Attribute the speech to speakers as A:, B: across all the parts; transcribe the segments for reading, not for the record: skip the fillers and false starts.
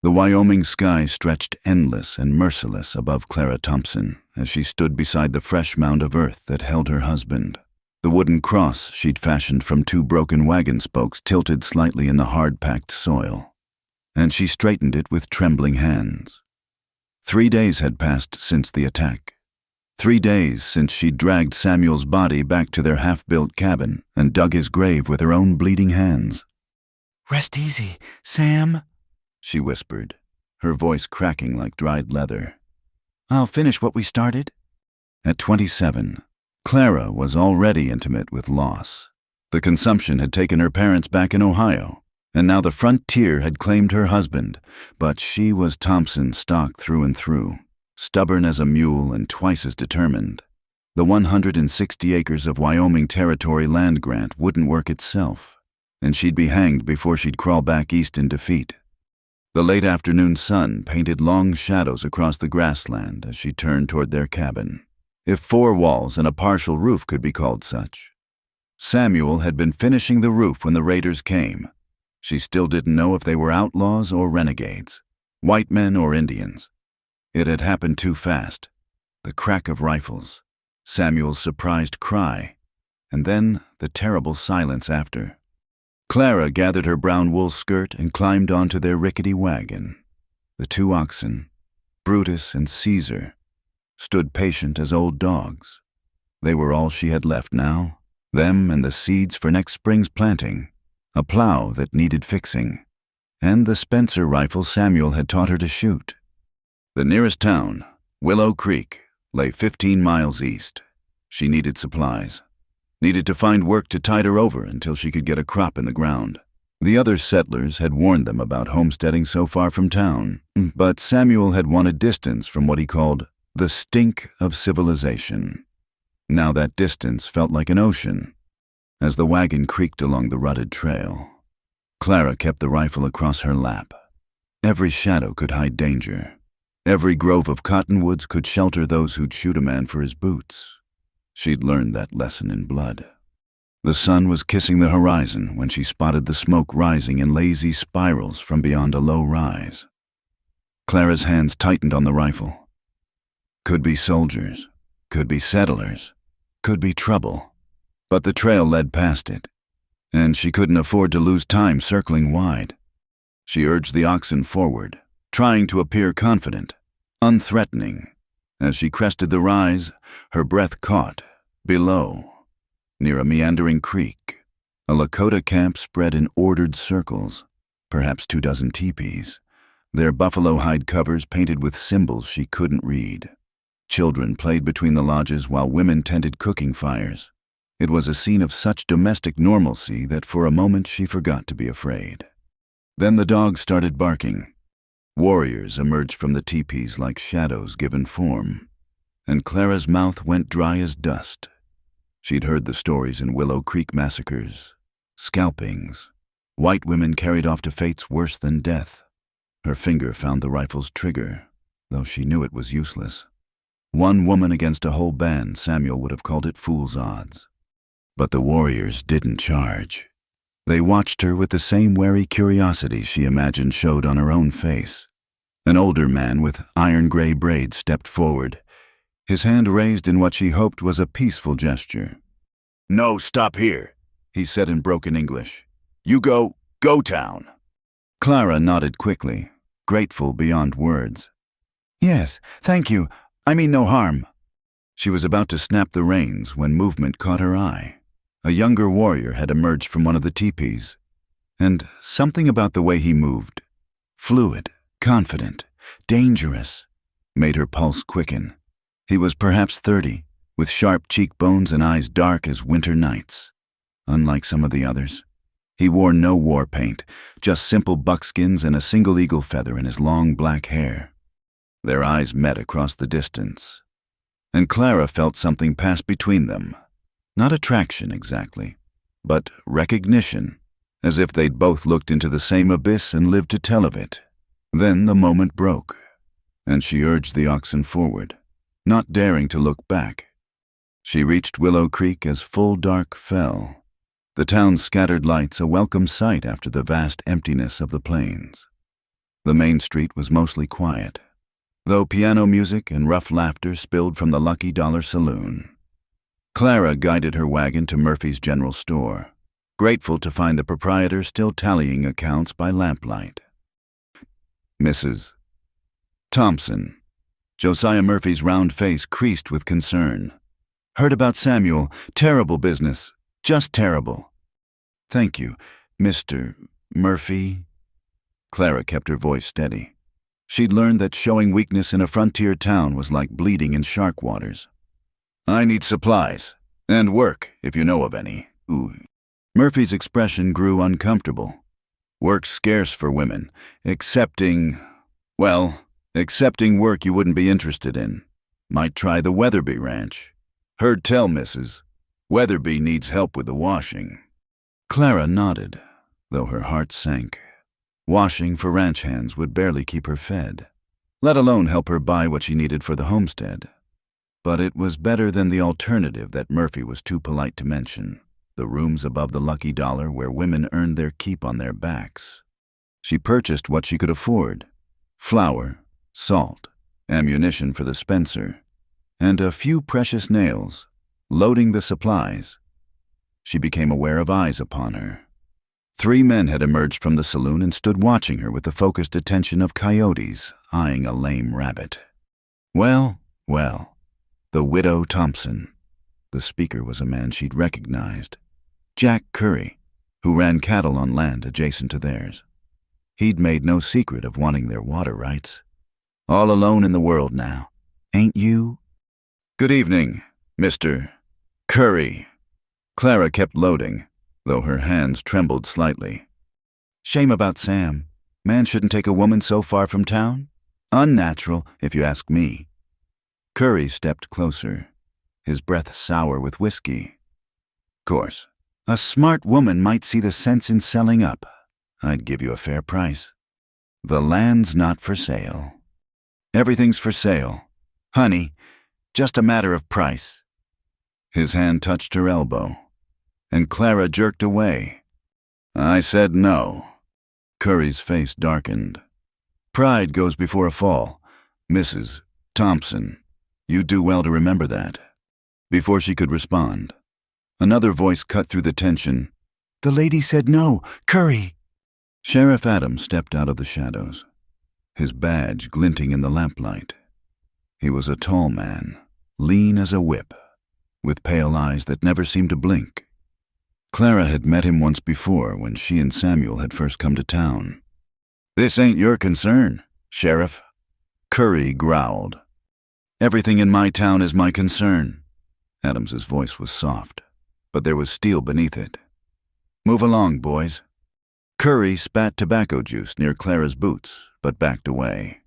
A: The Wyoming sky stretched endless and merciless above Clara Thompson as she stood beside the fresh mound of earth that held her husband. The wooden cross she'd fashioned from 2 broken wagon spokes tilted slightly in the hard-packed soil, and she straightened it with trembling hands. 3 days had passed since the attack. 3 days since she'd dragged Samuel's body back to their half-built cabin and dug his grave with her own bleeding hands.
B: "Rest easy, Sam,"
A: she whispered, her voice cracking like dried leather. "I'll finish what we started." At 27, Clara was already intimate with loss. The consumption had taken her parents back in Ohio, and now the frontier had claimed her husband, but she was Thompson stock through and through, stubborn as a mule and twice as determined. The 160 acres of Wyoming Territory land grant wouldn't work itself, and she'd be hanged before she'd crawl back east in defeat. The late afternoon sun painted long shadows across the grassland as she turned toward their cabin, if 4 walls and a partial roof could be called such. Samuel had been finishing the roof when the raiders came. She still didn't know if they were outlaws or renegades, white men or Indians. It had happened too fast. The crack of rifles, Samuel's surprised cry, and then the terrible silence after. Clara gathered her brown wool skirt and climbed onto their rickety wagon. The 2 oxen, Brutus and Caesar, stood patient as old dogs. They were all she had left now, them and the seeds for next spring's planting, a plow that needed fixing, and the Spencer rifle Samuel had taught her to shoot. The nearest town, Willow Creek, lay 15 miles east. She needed supplies, needed to find work to tide her over until she could get a crop in the ground. The other settlers had warned them about homesteading so far from town, but Samuel had wanted distance from what he called the stink of civilization. Now that distance felt like an ocean. As the wagon creaked along the rutted trail, Clara kept the rifle across her lap. Every shadow could hide danger. Every grove of cottonwoods could shelter those who'd shoot a man for his boots. She'd learned that lesson in blood. The sun was kissing the horizon when she spotted the smoke rising in lazy spirals from beyond a low rise. Clara's hands tightened on the rifle. Could be soldiers, could be settlers, could be trouble. But the trail led past it, and she couldn't afford to lose time circling wide. She urged the oxen forward, trying to appear confident, unthreatening. As she crested the rise, her breath caught, below, near a meandering creek. A Lakota camp spread in ordered circles, perhaps 24 teepees, their buffalo hide covers painted with symbols she couldn't read. Children played between the lodges while women tended cooking fires. It was a scene of such domestic normalcy that for a moment she forgot to be afraid. Then the dogs started barking. Warriors emerged from the teepees like shadows given form, and Clara's mouth went dry as dust. She'd heard the stories in Willow Creek massacres, scalpings, white women carried off to fates worse than death. Her finger found the rifle's trigger, though she knew it was useless. 1 woman against a whole band, Samuel would have called it fool's odds. But the warriors didn't charge. They watched her with the same wary curiosity she imagined showed on her own face. An older man with iron-gray braids stepped forward, his hand raised in what she hoped was a peaceful gesture. "No, stop here," he said in broken English. "You go town." Clara nodded quickly, grateful beyond words. "Yes, thank you. I mean no harm." She was about to snap the reins when movement caught her eye. A younger warrior had emerged from one of the teepees, and something about the way he moved, fluid, confident, dangerous, made her pulse quicken. He was perhaps 30, with sharp cheekbones and eyes dark as winter nights. Unlike some of the others, he wore no war paint, just simple buckskins and a single eagle feather in his long black hair. Their eyes met across the distance, and Clara felt something pass between them. Not attraction exactly, but recognition, as if they'd both looked into the same abyss and lived to tell of it. Then the moment broke, and she urged the oxen forward, not daring to look back. She reached Willow Creek as full dark fell, the town's scattered lights a welcome sight after the vast emptiness of the plains. The main street was mostly quiet, though piano music and rough laughter spilled from the Lucky Dollar Saloon. Clara guided her wagon to Murphy's General Store, grateful to find the proprietor still tallying accounts by lamplight. Mrs. Thompson. Josiah Murphy's round face creased with concern. Heard about Samuel. Terrible business. Just terrible. Thank you, Mr. Murphy. Clara kept her voice steady. She'd learned that showing weakness in a frontier town was like bleeding in shark waters. I need supplies. And work, if you know of any. Ooh. Murphy's expression grew uncomfortable. Work's scarce for women, accepting work you wouldn't be interested in. Might try the Weatherby Ranch. Heard tell, Mrs. Weatherby needs help with the washing. Clara nodded, though her heart sank. Washing for ranch hands would barely keep her fed, let alone help her buy what she needed for the homestead. But it was better than the alternative that Murphy was too polite to mention, the rooms above the Lucky Dollar where women earned their keep on their backs. She purchased what she could afford: flour, salt, ammunition for the Spencer, and a few precious nails. Loading the supplies, she became aware of eyes upon her. 3 men had emerged from the saloon and stood watching her with the focused attention of coyotes eyeing a lame rabbit. Well, the widow Thompson. The speaker was a man she'd recognized. Jack Curry, who ran cattle on land adjacent to theirs. He'd made no secret of wanting their water rights. All alone in the world now, ain't you? Good evening, Mr. Curry. Clara kept loading, though her hands trembled slightly. Shame about Sam. Man shouldn't take a woman so far from town. Unnatural, if you ask me. Curry stepped closer, his breath sour with whiskey. Course, a smart woman might see the sense in selling up. I'd give you a fair price. The land's not for sale. Everything's for sale. Honey, just a matter of price. His hand touched her elbow, and Clara jerked away. I said no. Curry's face darkened. Pride goes before a fall. Mrs. Thompson, you do well to remember that. Before she could respond, another voice cut through the tension. The lady said no, Curry. Sheriff Adams stepped out of the shadows, his badge glinting in the lamplight. He was a tall man, lean as a whip, with pale eyes that never seemed to blink. Clara had met him once before when she and Samuel had first come to town. This ain't your concern, Sheriff. Curry growled. Everything in my town is my concern. Adams's voice was soft, but there was steel beneath it. Move along, boys. Curry spat tobacco juice near Clara's boots, but backed away.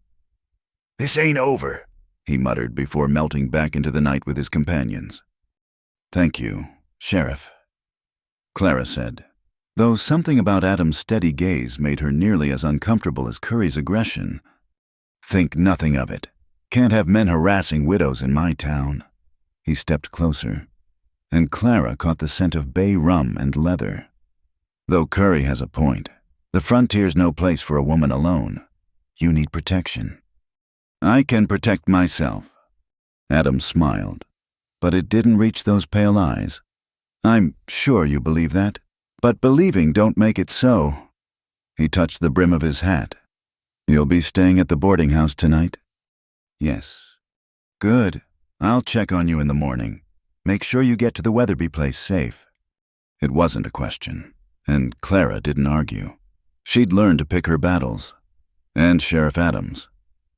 A: This ain't over, he muttered before melting back into the night with his companions. Thank you, Sheriff, Clara said, though something about Adam's steady gaze made her nearly as uncomfortable as Curry's aggression. Think nothing of it. Can't have men harassing widows in my town. He stepped closer, and Clara caught the scent of bay rum and leather. Though Curry has a point, the frontier's no place for a woman alone. You need protection. I can protect myself. Adam smiled, but it didn't reach those pale eyes. I'm sure you believe that, but believing don't make it so. He touched the brim of his hat. You'll be staying at the boarding house tonight? Yes. Good. I'll check on you in the morning. Make sure you get to the Weatherby place safe. It wasn't a question, and Clara didn't argue. She'd learned to pick her battles. And Sheriff Adams,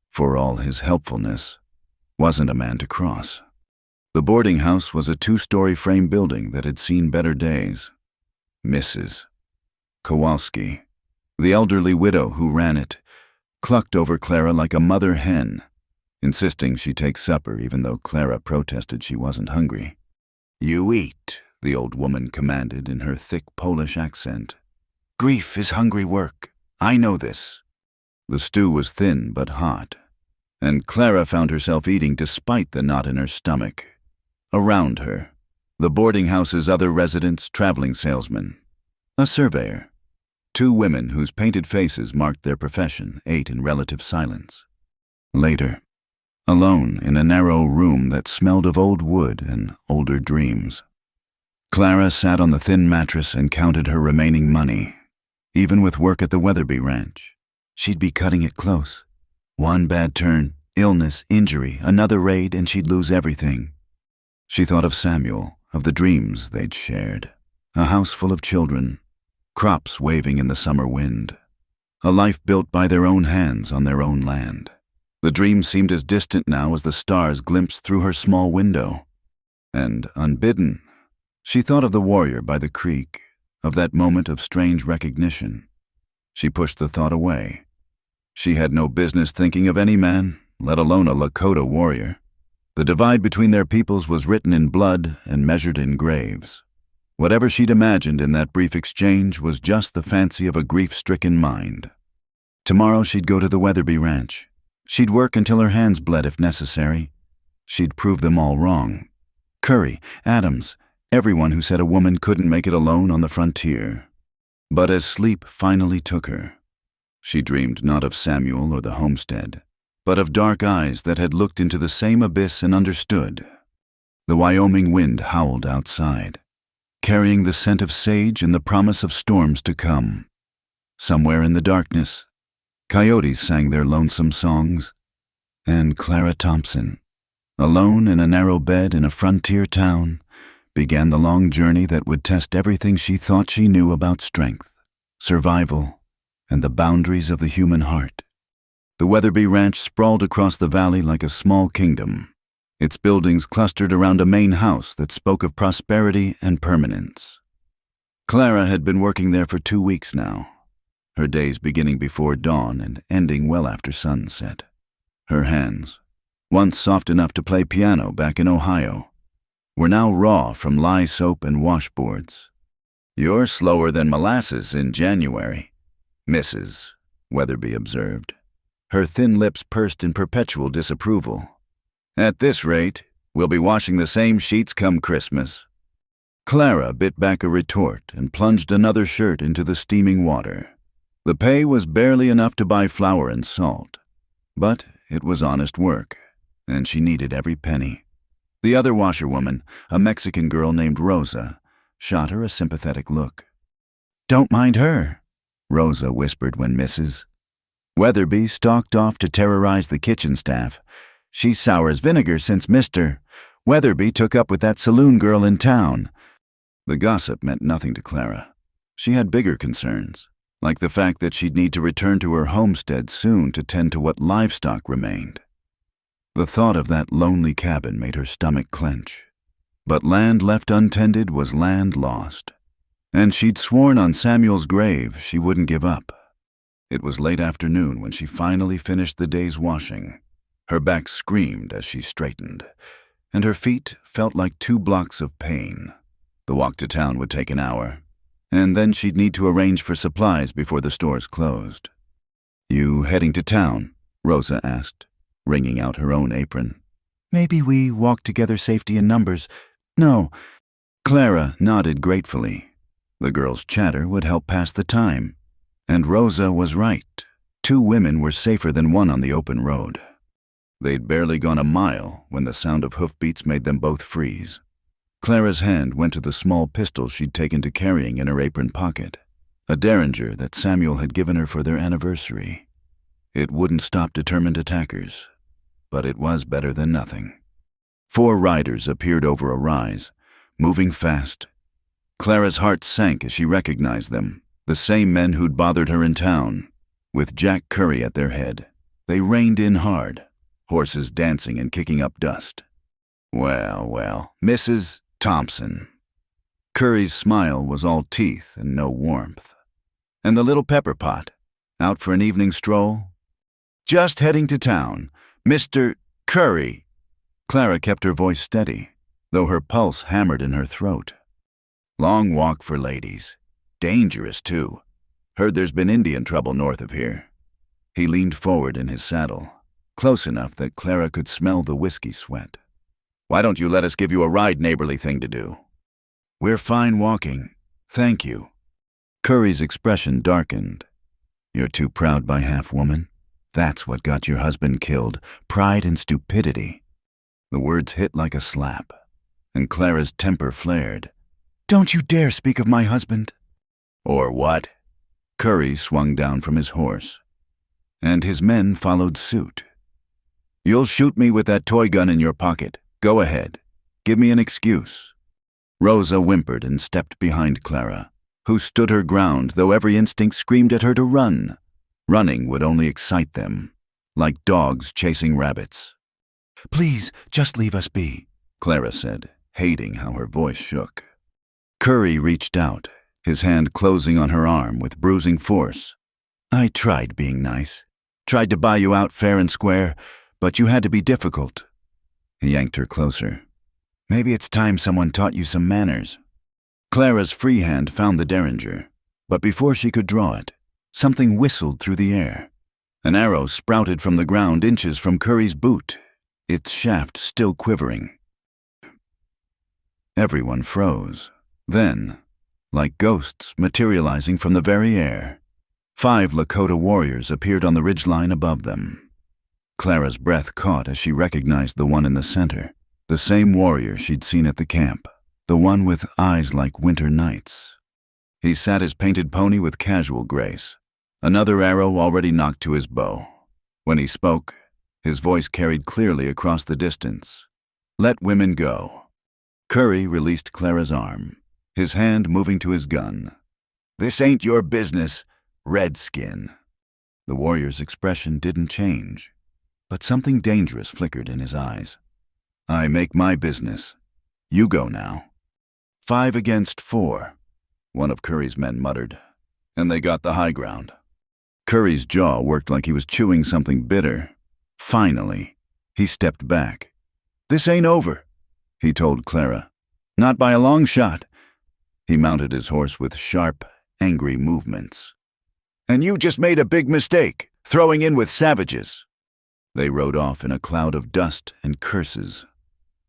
A: for all his helpfulness, wasn't a man to cross. The boarding house was a 2-story frame building that had seen better days. Mrs. Kowalski, the elderly widow who ran it, clucked over Clara like a mother hen, insisting she take supper even though Clara protested she wasn't hungry. You eat, the old woman commanded in her thick Polish accent. Grief is hungry work. I know this. The stew was thin but hot, and Clara found herself eating despite the knot in her stomach. Around her, the boarding house's other residents, traveling salesmen, a surveyor, Two women whose painted faces marked their profession ate in relative silence. Later, alone in a narrow room that smelled of old wood and older dreams, Clara sat on the thin mattress and counted her remaining money. Even with work at the Weatherby Ranch, she'd be cutting it close. One bad turn, illness, injury, another raid, and she'd lose everything. She thought of Samuel, of the dreams they'd shared. A house full of children, crops waving in the summer wind. A life built by their own hands on their own land. The dream seemed as distant now as the stars glimpsed through her small window. And, unbidden, she thought of the warrior by the creek, of that moment of strange recognition. She pushed the thought away. She had no business thinking of any man, let alone a Lakota warrior. The divide between their peoples was written in blood and measured in graves. Whatever she'd imagined in that brief exchange was just the fancy of a grief-stricken mind. Tomorrow she'd go to the Weatherby Ranch. She'd work until her hands bled if necessary. She'd prove them all wrong. Curry, Adams, everyone who said a woman couldn't make it alone on the frontier. But as sleep finally took her, she dreamed not of Samuel or the homestead, but of dark eyes that had looked into the same abyss and understood. The Wyoming wind howled outside, carrying the scent of sage and the promise of storms to come. Somewhere in the darkness, coyotes sang their lonesome songs, and Clara Thompson, alone in a narrow bed in a frontier town, began the long journey that would test everything she thought she knew about strength, survival, and the boundaries of the human heart. The Weatherby Ranch sprawled across the valley like a small kingdom, its buildings clustered around a main house that spoke of prosperity and permanence. Clara had been working there for 2 weeks now, her days beginning before dawn and ending well after sunset. Her hands, once soft enough to play piano back in Ohio, were now raw from lye soap and washboards. "You're slower than molasses in January, Mrs." Weatherby observed. Her thin lips pursed in perpetual disapproval. "At this rate, we'll be washing the same sheets come Christmas." Clara bit back a retort and plunged another shirt into the steaming water. The pay was barely enough to buy flour and salt, but it was honest work, and she needed every penny. The other washerwoman, a Mexican girl named Rosa, shot her a sympathetic look. "Don't mind her," Rosa whispered when Mrs. Weatherby stalked off to terrorize the kitchen staff. "She's sour as vinegar since Mr. Weatherby took up with that saloon girl in town." The gossip meant nothing to Clara. She had bigger concerns, like the fact that she'd need to return to her homestead soon to tend to what livestock remained. The thought of that lonely cabin made her stomach clench. But land left untended was land lost, and she'd sworn on Samuel's grave she wouldn't give up. It was late afternoon when she finally finished the day's washing. Her back screamed as she straightened, and her feet felt like 2 blocks of pain. The walk to town would take an hour, and then she'd need to arrange for supplies before the stores closed. "You heading to town?" Rosa asked, wringing out her own apron. "Maybe we walk together, safety in numbers." "No." Clara nodded gratefully. The girl's chatter would help pass the time. And Rosa was right. 2 women were safer than one on the open road. They'd barely gone a mile when the sound of hoofbeats made them both freeze. Clara's hand went to the small pistol she'd taken to carrying in her apron pocket, a Derringer that Samuel had given her for their anniversary. It wouldn't stop determined attackers, but it was better than nothing. 4 riders appeared over a rise, moving fast. Clara's heart sank as she recognized them, the same men who'd bothered her in town, with Jack Curry at their head. They reined in hard, horses dancing and kicking up dust. Well, Mrs. Thompson." Curry's smile was all teeth and no warmth. "And the little pepper pot, out for an evening stroll?" "Just heading to town. Mr. Curry." Clara kept her voice steady, though her pulse hammered in her throat. "Long walk for ladies. Dangerous, too. Heard there's been Indian trouble north of here." He leaned forward in his saddle, close enough that Clara could smell the whiskey sweat. "Why don't you let us give you a ride? Neighborly thing to do." "We're fine walking. Thank you." Curry's expression darkened. You're too proud by half, woman. That's what got your husband killed, pride and stupidity. The words hit like a slap, and Clara's temper flared. Don't you dare speak of my husband. Or what? Curry swung down from his horse, and his men followed suit. You'll shoot me with that toy gun in your pocket. Go ahead. Give me an excuse. Rosa whimpered and stepped behind Clara, who stood her ground, though every instinct screamed at her to run. Running would only excite them, like dogs chasing rabbits. Please, just leave us be, Clara said, hating how her voice shook. Curry reached out, his hand closing on her arm with bruising force. I tried being nice. Tried to buy you out fair and square, but you had to be difficult. He yanked her closer. Maybe it's time someone taught you some manners. Clara's free hand found the derringer, but before she could draw it, something whistled through the air. An arrow sprouted from the ground inches from Curry's boot, its shaft still quivering. Everyone froze. Then, like ghosts materializing from the very air, 5 Lakota warriors appeared on the ridgeline above them. Clara's breath caught as she recognized the one in the center, the same warrior she'd seen at the camp, the one with eyes like winter nights. He sat his painted pony with casual grace, another arrow already knocked to his bow. When he spoke, his voice carried clearly across the distance. Let women go. Curry released Clara's arm, his hand moving to his gun. This ain't your business, Redskin. The warrior's expression didn't change, but something dangerous flickered in his eyes. I make my business. You go now. 5 against 4, one of Curry's men muttered, and they got the high ground. Curry's jaw worked like he was chewing something bitter. Finally, he stepped back. This ain't over, he told Clara. Not by a long shot. He mounted his horse with sharp, angry movements. And you just made a big mistake, throwing in with savages. They rode off in a cloud of dust and curses.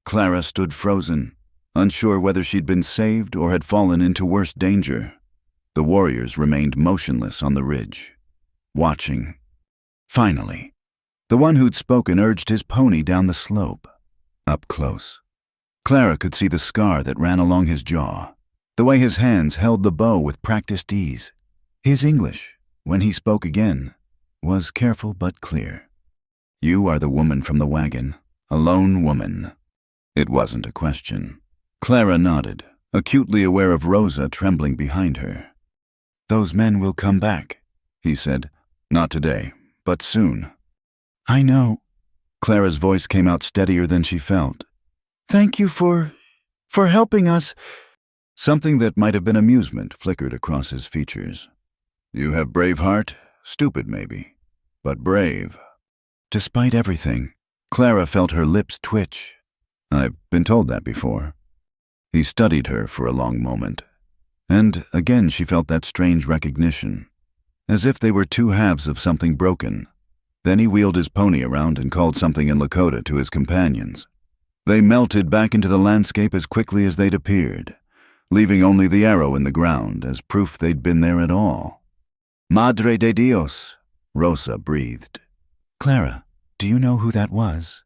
A: Clara stood frozen, unsure whether she'd been saved or had fallen into worse danger. The warriors remained motionless on the ridge, watching. Finally, the one who'd spoken urged his pony down the slope, up close. Clara could see the scar that ran along his jaw, the way his hands held the bow with practiced ease. His English, when he spoke again, was careful but clear. You are the woman from the wagon, a lone woman. It wasn't a question. Clara nodded, acutely aware of Rosa trembling behind her. Those men will come back, he said. Not today, but soon. I know. Clara's voice came out steadier than she felt. Thank you for helping us. Something that might have been amusement flickered across his features. You have brave heart, stupid maybe, but brave. Despite everything, Clara felt her lips twitch. I've been told that before. He studied her for a long moment, and again she felt that strange recognition, as if they were two halves of something broken. Then he wheeled his pony around and called something in Lakota to his companions. They melted back into the landscape as quickly as they'd appeared, leaving only the arrow in the ground as proof they'd been there at all. Madre de Dios, Rosa breathed. Clara, do you know who that was?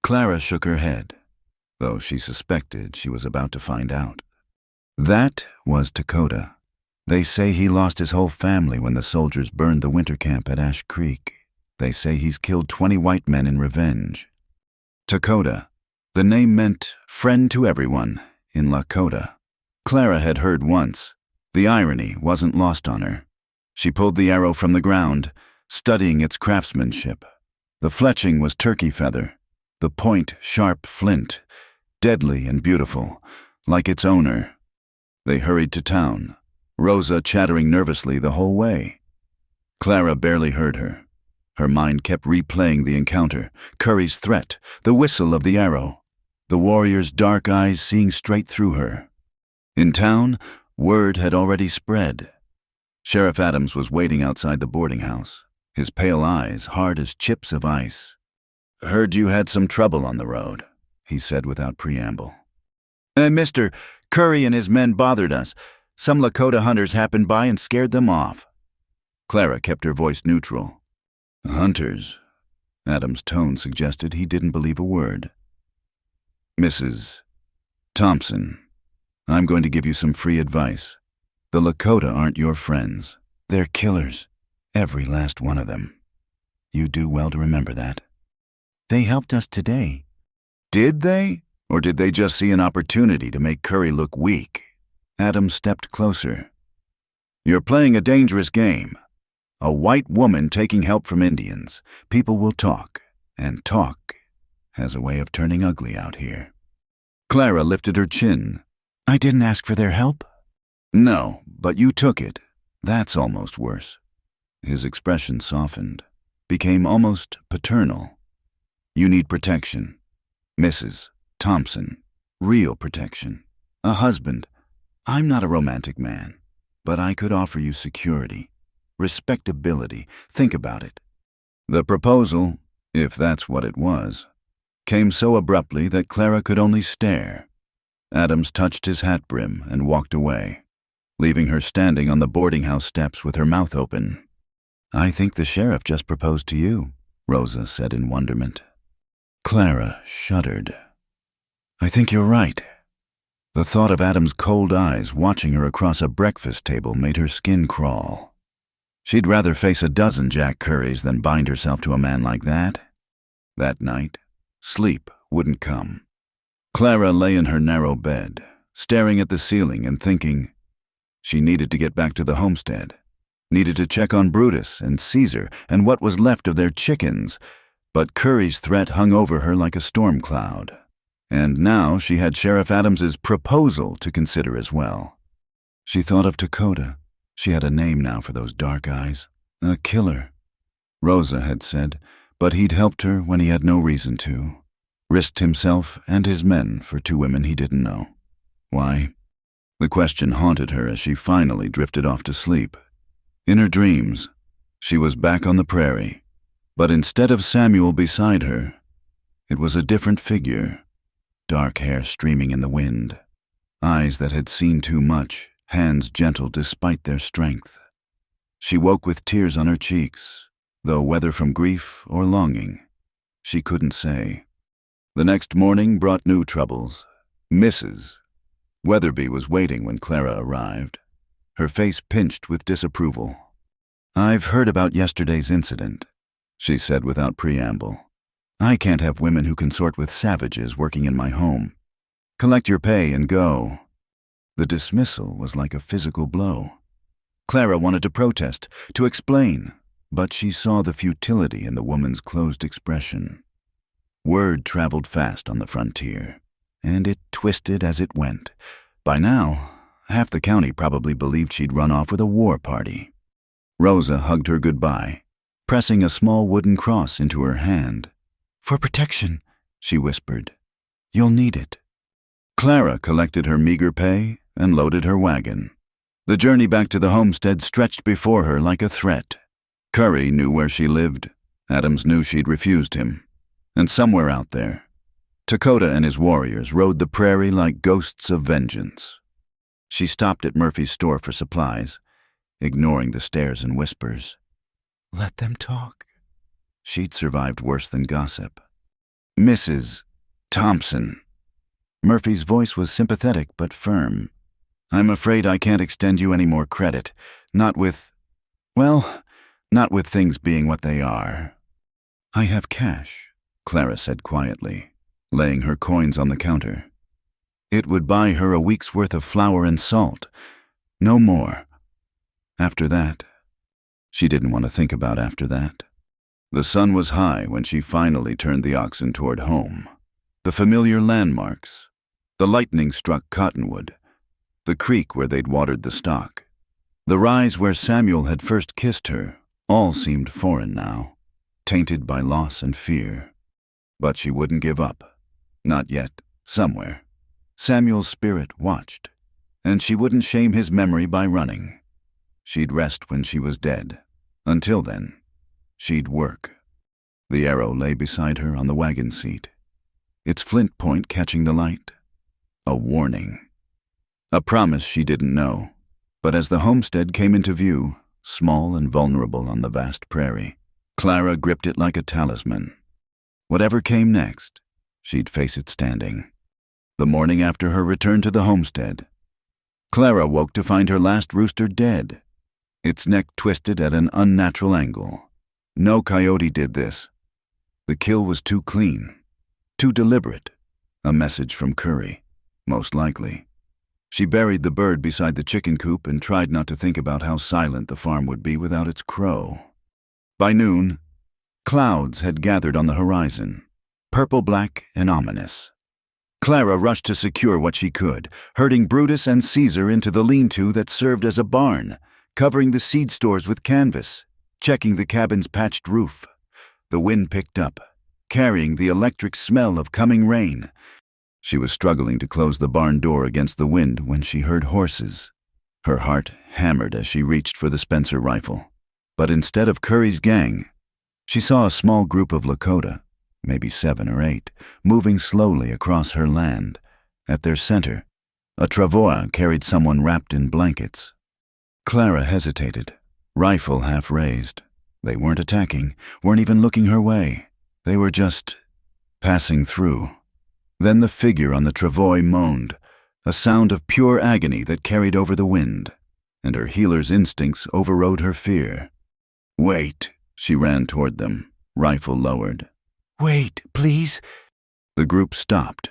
A: Clara shook her head, though she suspected she was about to find out. That was Lakota. They say he lost his whole family when the soldiers burned the winter camp at Ash Creek. They say he's killed 20 white men in revenge. Lakota. The name meant friend to everyone in Lakota. Clara had heard once. The irony wasn't lost on her. She pulled the arrow from the ground, studying its craftsmanship. The fletching was turkey feather, the point sharp flint, deadly and beautiful, like its owner. They hurried to town, Rosa chattering nervously the whole way. Clara barely heard her. Her mind kept replaying the encounter, Curry's threat, the whistle of the arrow, the warrior's dark eyes seeing straight through her. In town, word had already spread. Sheriff Adams was waiting outside the boarding house, his pale eyes hard as chips of ice. Heard you had some trouble on the road, he said without preamble. Mister, Curry and his men bothered us. Some Lakota hunters happened by and scared them off. Clara kept her voice neutral. Hunters? Adam's tone suggested he didn't believe a word. Mrs. Thompson, I'm going to give you some free advice. The Lakota aren't your friends. They're killers. Every last one of them. You do well to remember that. They helped us today. Did they? Or did they just see an opportunity to make Curry look weak? Adam stepped closer. You're playing a dangerous game. A white woman taking help from Indians. People will talk, and talk has a way of turning ugly out here. Clara lifted her chin. I didn't ask for their help. No, but you took it. That's almost worse. His expression softened, became almost paternal. You need protection. Mrs. Thompson. Real protection. A husband. I'm not a romantic man, but I could offer you security, respectability. Think about it. The proposal, if that's what it was, came so abruptly that Clara could only stare. Adams touched his hat brim and walked away, leaving her standing on the boarding house steps with her mouth open. I think the sheriff just proposed to you, Rosa said in wonderment. Clara shuddered. I think you're right. The thought of Adam's cold eyes watching her across a breakfast table made her skin crawl. She'd rather face a dozen Jack Currys than bind herself to a man like that. That night, sleep wouldn't come. Clara lay in her narrow bed, staring at the ceiling and thinking. She needed to get back to the homestead, needed to check on Brutus and Caesar and what was left of their chickens, but Curry's threat hung over her like a storm cloud. And now she had Sheriff Adams's proposal to consider as well. She thought of Dakota. She had a name now for those dark eyes. A killer. Rosa had said, but he'd helped her when he had no reason to. Risked himself and his men for two women he didn't know. Why? The question haunted her as she finally drifted off to sleep. In her dreams, she was back on the prairie, but instead of Samuel beside her, it was a different figure. Dark hair streaming in the wind, eyes that had seen too much, hands gentle despite their strength. She woke with tears on her cheeks, though whether from grief or longing, she couldn't say. The next morning brought new troubles. Mrs. Weatherby was waiting when Clara arrived, her face pinched with disapproval. I've heard about yesterday's incident, she said without preamble. I can't have women who consort with savages working in my home. Collect your pay and go. The dismissal was like a physical blow. Clara wanted to protest, to explain, but she saw the futility in the woman's closed expression. Word traveled fast on the frontier, and it twisted as it went. By now, half the county probably believed she'd run off with a war party. Rosa hugged her goodbye, pressing a small wooden cross into her hand. For protection, she whispered. You'll need it. Clara collected her meager pay and loaded her wagon. The journey back to the homestead stretched before her like a threat. Curry knew where she lived. Adams knew she'd refused him. And somewhere out there, Dakota and his warriors rode the prairie like ghosts of vengeance. She stopped at Murphy's store for supplies, ignoring the stares and whispers. Let them talk. She'd survived worse than gossip. Mrs. Thompson. Murphy's voice was sympathetic but firm. I'm afraid I can't extend you any more credit. Not with things being what they are. I have cash, Clara said quietly, laying her coins on the counter. It would buy her a week's worth of flour and salt. No more. After that, she didn't want to think about after that. The sun was high when she finally turned the oxen toward home. The familiar landmarks, the lightning-struck cottonwood, the creek where they'd watered the stock, the rise where Samuel had first kissed her, all seemed foreign now, tainted by loss and fear. But she wouldn't give up. Not yet. Somewhere. Samuel's spirit watched, and she wouldn't shame his memory by running. She'd rest when she was dead. Until then, she'd work. The arrow lay beside her on the wagon seat, its flint point catching the light. A warning. A promise she didn't know, But as the homestead came into view, small and vulnerable on the vast prairie, Clara gripped it like a talisman. Whatever came next, she'd face it standing. The morning after her return to the homestead, Clara woke to find her last rooster dead, its neck twisted at an unnatural angle. No coyote did this. The kill was too clean, too deliberate. A message from Curry, most likely. She buried the bird beside the chicken coop and tried not to think about how silent the farm would be without its crow. By noon, clouds had gathered on the horizon, purple-black and ominous. Clara rushed to secure what she could, herding Brutus and Caesar into the lean-to that served as a barn, covering the seed stores with canvas, checking the cabin's patched roof. The wind picked up, carrying the electric smell of coming rain. She was struggling to close the barn door against the wind when she heard horses. Her heart hammered as she reached for the Spencer rifle. But instead of Curry's gang, she saw a small group of Lakota, maybe 7 or 8, moving slowly across her land. At their center, a travois carried someone wrapped in blankets. Clara hesitated, rifle half raised. They weren't attacking, weren't even looking her way. They were just passing through. Then the figure on the travois moaned, a sound of pure agony that carried over the wind, and her healer's instincts overrode her fear. "Wait," she ran toward them, rifle lowered.
B: Wait, please.
A: The group stopped.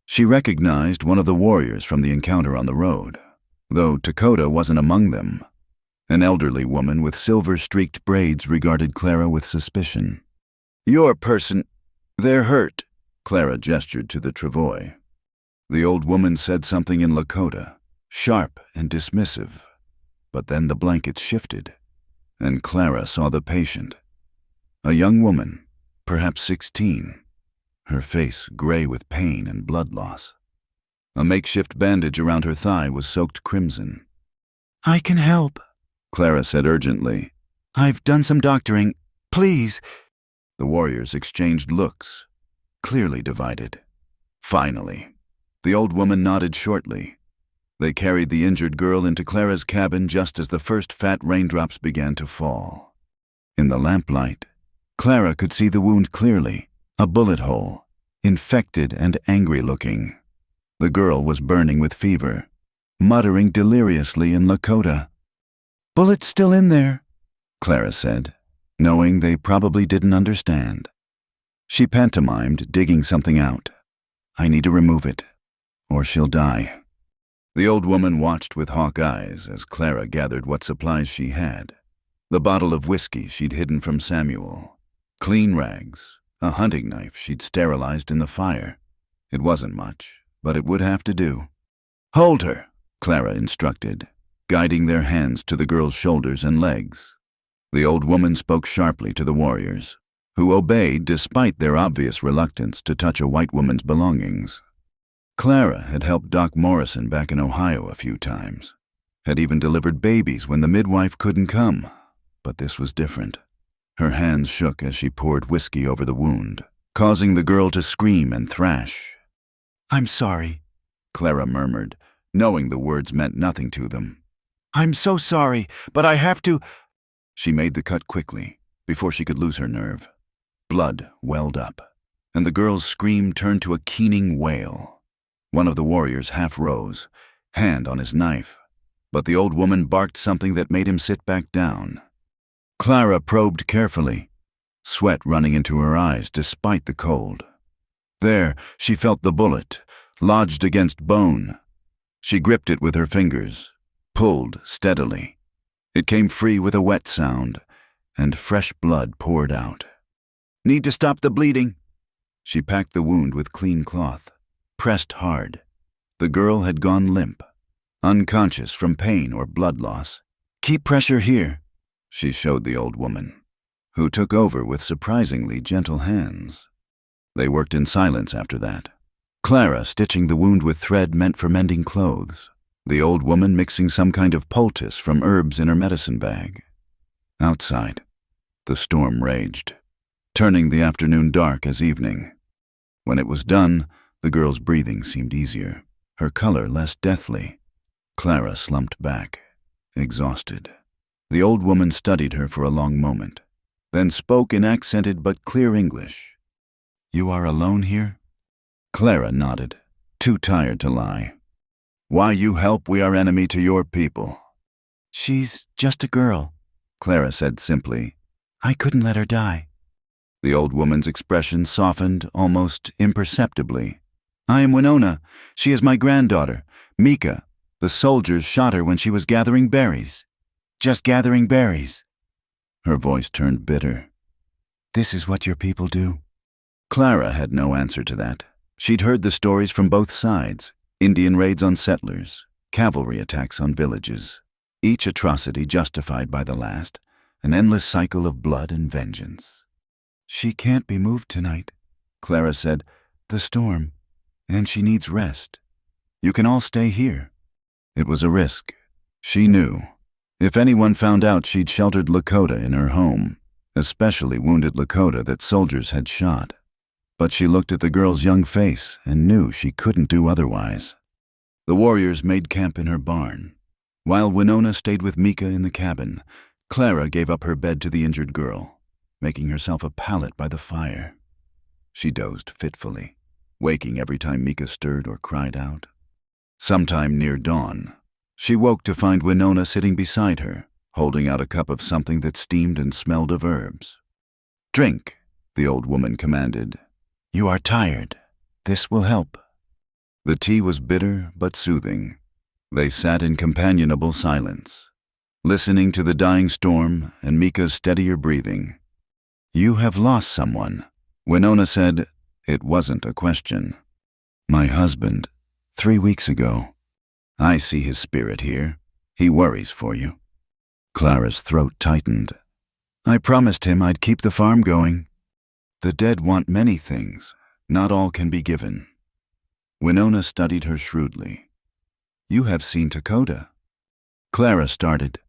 A: She recognized one of the warriors from the encounter on the road, though Dakota wasn't among them. An elderly woman with silver-streaked braids regarded Clara with suspicion. "Your person, they're hurt," Clara gestured to the travois. The old woman said something in Lakota, sharp and dismissive. But then the blankets shifted, and Clara saw the patient. A young woman, perhaps 16, her face gray with pain and blood loss. A makeshift bandage around her thigh was soaked crimson.
B: I can help,
A: Clara said urgently.
B: I've done some doctoring. Please.
A: The warriors exchanged looks, clearly divided. Finally, the old woman nodded shortly. They carried the injured girl into Clara's cabin just as the first fat raindrops began to fall. In the lamplight, Clara could see the wound clearly, a bullet hole, infected and angry-looking. The girl was burning with fever, muttering deliriously in Lakota.
B: "Bullet's still in there,"
A: Clara said, knowing they probably didn't understand. She pantomimed, digging something out. "I need to remove it, or she'll die." The old woman watched with hawk eyes as Clara gathered what supplies she had. The bottle of whiskey she'd hidden from Samuel, clean rags, a hunting knife she'd sterilized in the fire. It wasn't much, but it would have to do. "Hold her," Clara instructed, guiding their hands to the girl's shoulders and legs. The old woman spoke sharply to the warriors, who obeyed despite their obvious reluctance to touch a white woman's belongings. Clara had helped Doc Morrison back in Ohio a few times, had even delivered babies when the midwife couldn't come, but this was different. Her hands shook as she poured whiskey over the wound, causing the girl to scream and thrash.
B: "I'm sorry,"
A: Clara murmured, knowing the words meant nothing to them.
B: "I'm so sorry, but I have to—"
A: She made the cut quickly, before she could lose her nerve. Blood welled up, and the girl's scream turned to a keening wail. One of the warriors half rose, hand on his knife, but the old woman barked something that made him sit back down. Clara probed carefully, sweat running into her eyes despite the cold. There, she felt the bullet, lodged against bone. She gripped it with her fingers, pulled steadily. It came free with a wet sound, and fresh blood poured out. "Need to stop the bleeding." She packed the wound with clean cloth, pressed hard. The girl had gone limp, unconscious from pain or blood loss. "Keep pressure here," she showed the old woman, who took over with surprisingly gentle hands. They worked in silence after that. Clara stitching the wound with thread meant for mending clothes, the old woman mixing some kind of poultice from herbs in her medicine bag. Outside, the storm raged, turning the afternoon dark as evening. When it was done, the girl's breathing seemed easier, her color less deathly. Clara slumped back, exhausted. The old woman studied her for a long moment, then spoke in accented but clear English.
B: You are alone here?
A: Clara nodded, too tired to lie. Why you help we are enemy to your people?
B: She's just a girl,
A: Clara said simply.
B: I couldn't let her die.
A: The old woman's expression softened almost imperceptibly. I am Winona. She is my granddaughter, Mika. The soldiers shot her when she was gathering berries.
B: Just gathering berries.
A: Her voice turned bitter.
B: This is what your people do?
A: Clara had no answer to that. She'd heard the stories from both sides. Indian raids on settlers, cavalry attacks on villages. Each atrocity justified by the last, an endless cycle of blood and vengeance.
B: She can't be moved tonight,
A: Clara said.
B: The storm, and she needs rest.
A: You can all stay here. It was a risk. She knew. If anyone found out she'd sheltered Lakota in her home, especially wounded Lakota that soldiers had shot. But she looked at the girl's young face and knew she couldn't do otherwise. The warriors made camp in her barn. While Winona stayed with Mika in the cabin, Clara gave up her bed to the injured girl, making herself a pallet by the fire. She dozed fitfully, waking every time Mika stirred or cried out. Sometime near dawn, she woke to find Winona sitting beside her, holding out a cup of something that steamed and smelled of herbs. Drink, the old woman commanded.
B: You are tired. This will help.
A: The tea was bitter but soothing. They sat in companionable silence, listening to the dying storm and Mika's steadier breathing. You have lost someone, Winona said. It wasn't a question. My husband, 3 weeks ago. I see his spirit here. He worries for you. Clara's throat tightened. I promised him I'd keep the farm going. The dead want many things. Not all can be given. Winona studied her shrewdly. You have seen Dakota. Clara started.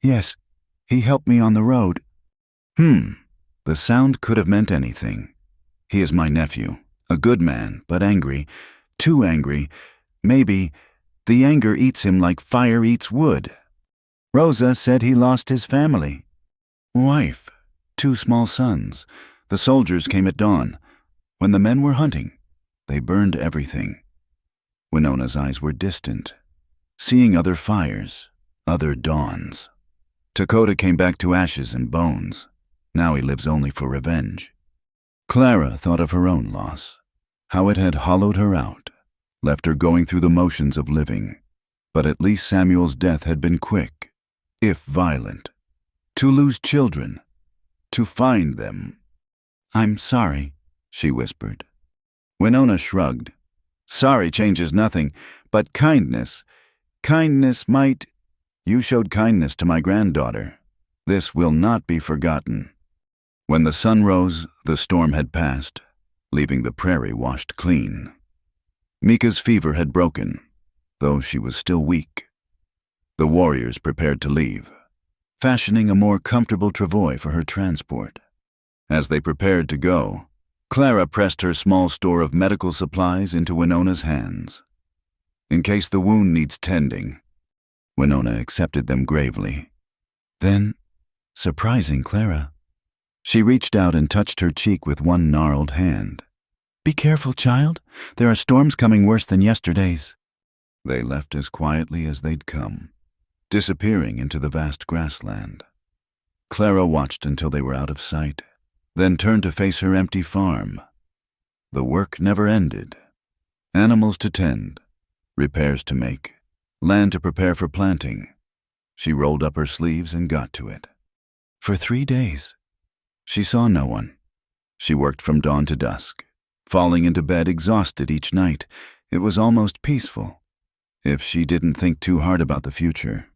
B: Yes, he helped me on the road.
A: The sound could have meant anything. He is my nephew, a good man, but angry. Too angry. Maybe the anger eats him like fire eats wood. Rosa said he lost his family. Wife, 2 small sons. The soldiers came at dawn. When the men were hunting, they burned everything. Winona's eyes were distant, seeing other fires, other dawns. Dakota came back to ashes and bones. Now he lives only for revenge. Clara thought of her own loss, how it had hollowed her out, left her going through the motions of living. But at least Samuel's death had been quick, if violent. To lose children, to find them.
B: I'm sorry,
A: she whispered. Winona shrugged. Sorry changes nothing, but kindness might. You showed kindness to my granddaughter. This will not be forgotten. When the sun rose, the storm had passed, leaving the prairie washed clean. Mika's fever had broken, though she was still weak. The warriors prepared to leave, fashioning a more comfortable travois for her transport. As they prepared to go, Clara pressed her small store of medical supplies into Winona's hands. In case the wound needs tending, Winona accepted them gravely. Then, surprising Clara, she reached out and touched her cheek with one gnarled hand. Be careful, child. There are storms coming worse than yesterday's. They left as quietly as they'd come, disappearing into the vast grassland. Clara watched until they were out of sight, then turned to face her empty farm. The work never ended. Animals to tend, repairs to make, land to prepare for planting. She rolled up her sleeves and got to it. For 3 days, she saw no one. She worked from dawn to dusk, falling into bed exhausted each night. It was almost peaceful, if she didn't think too hard about the future.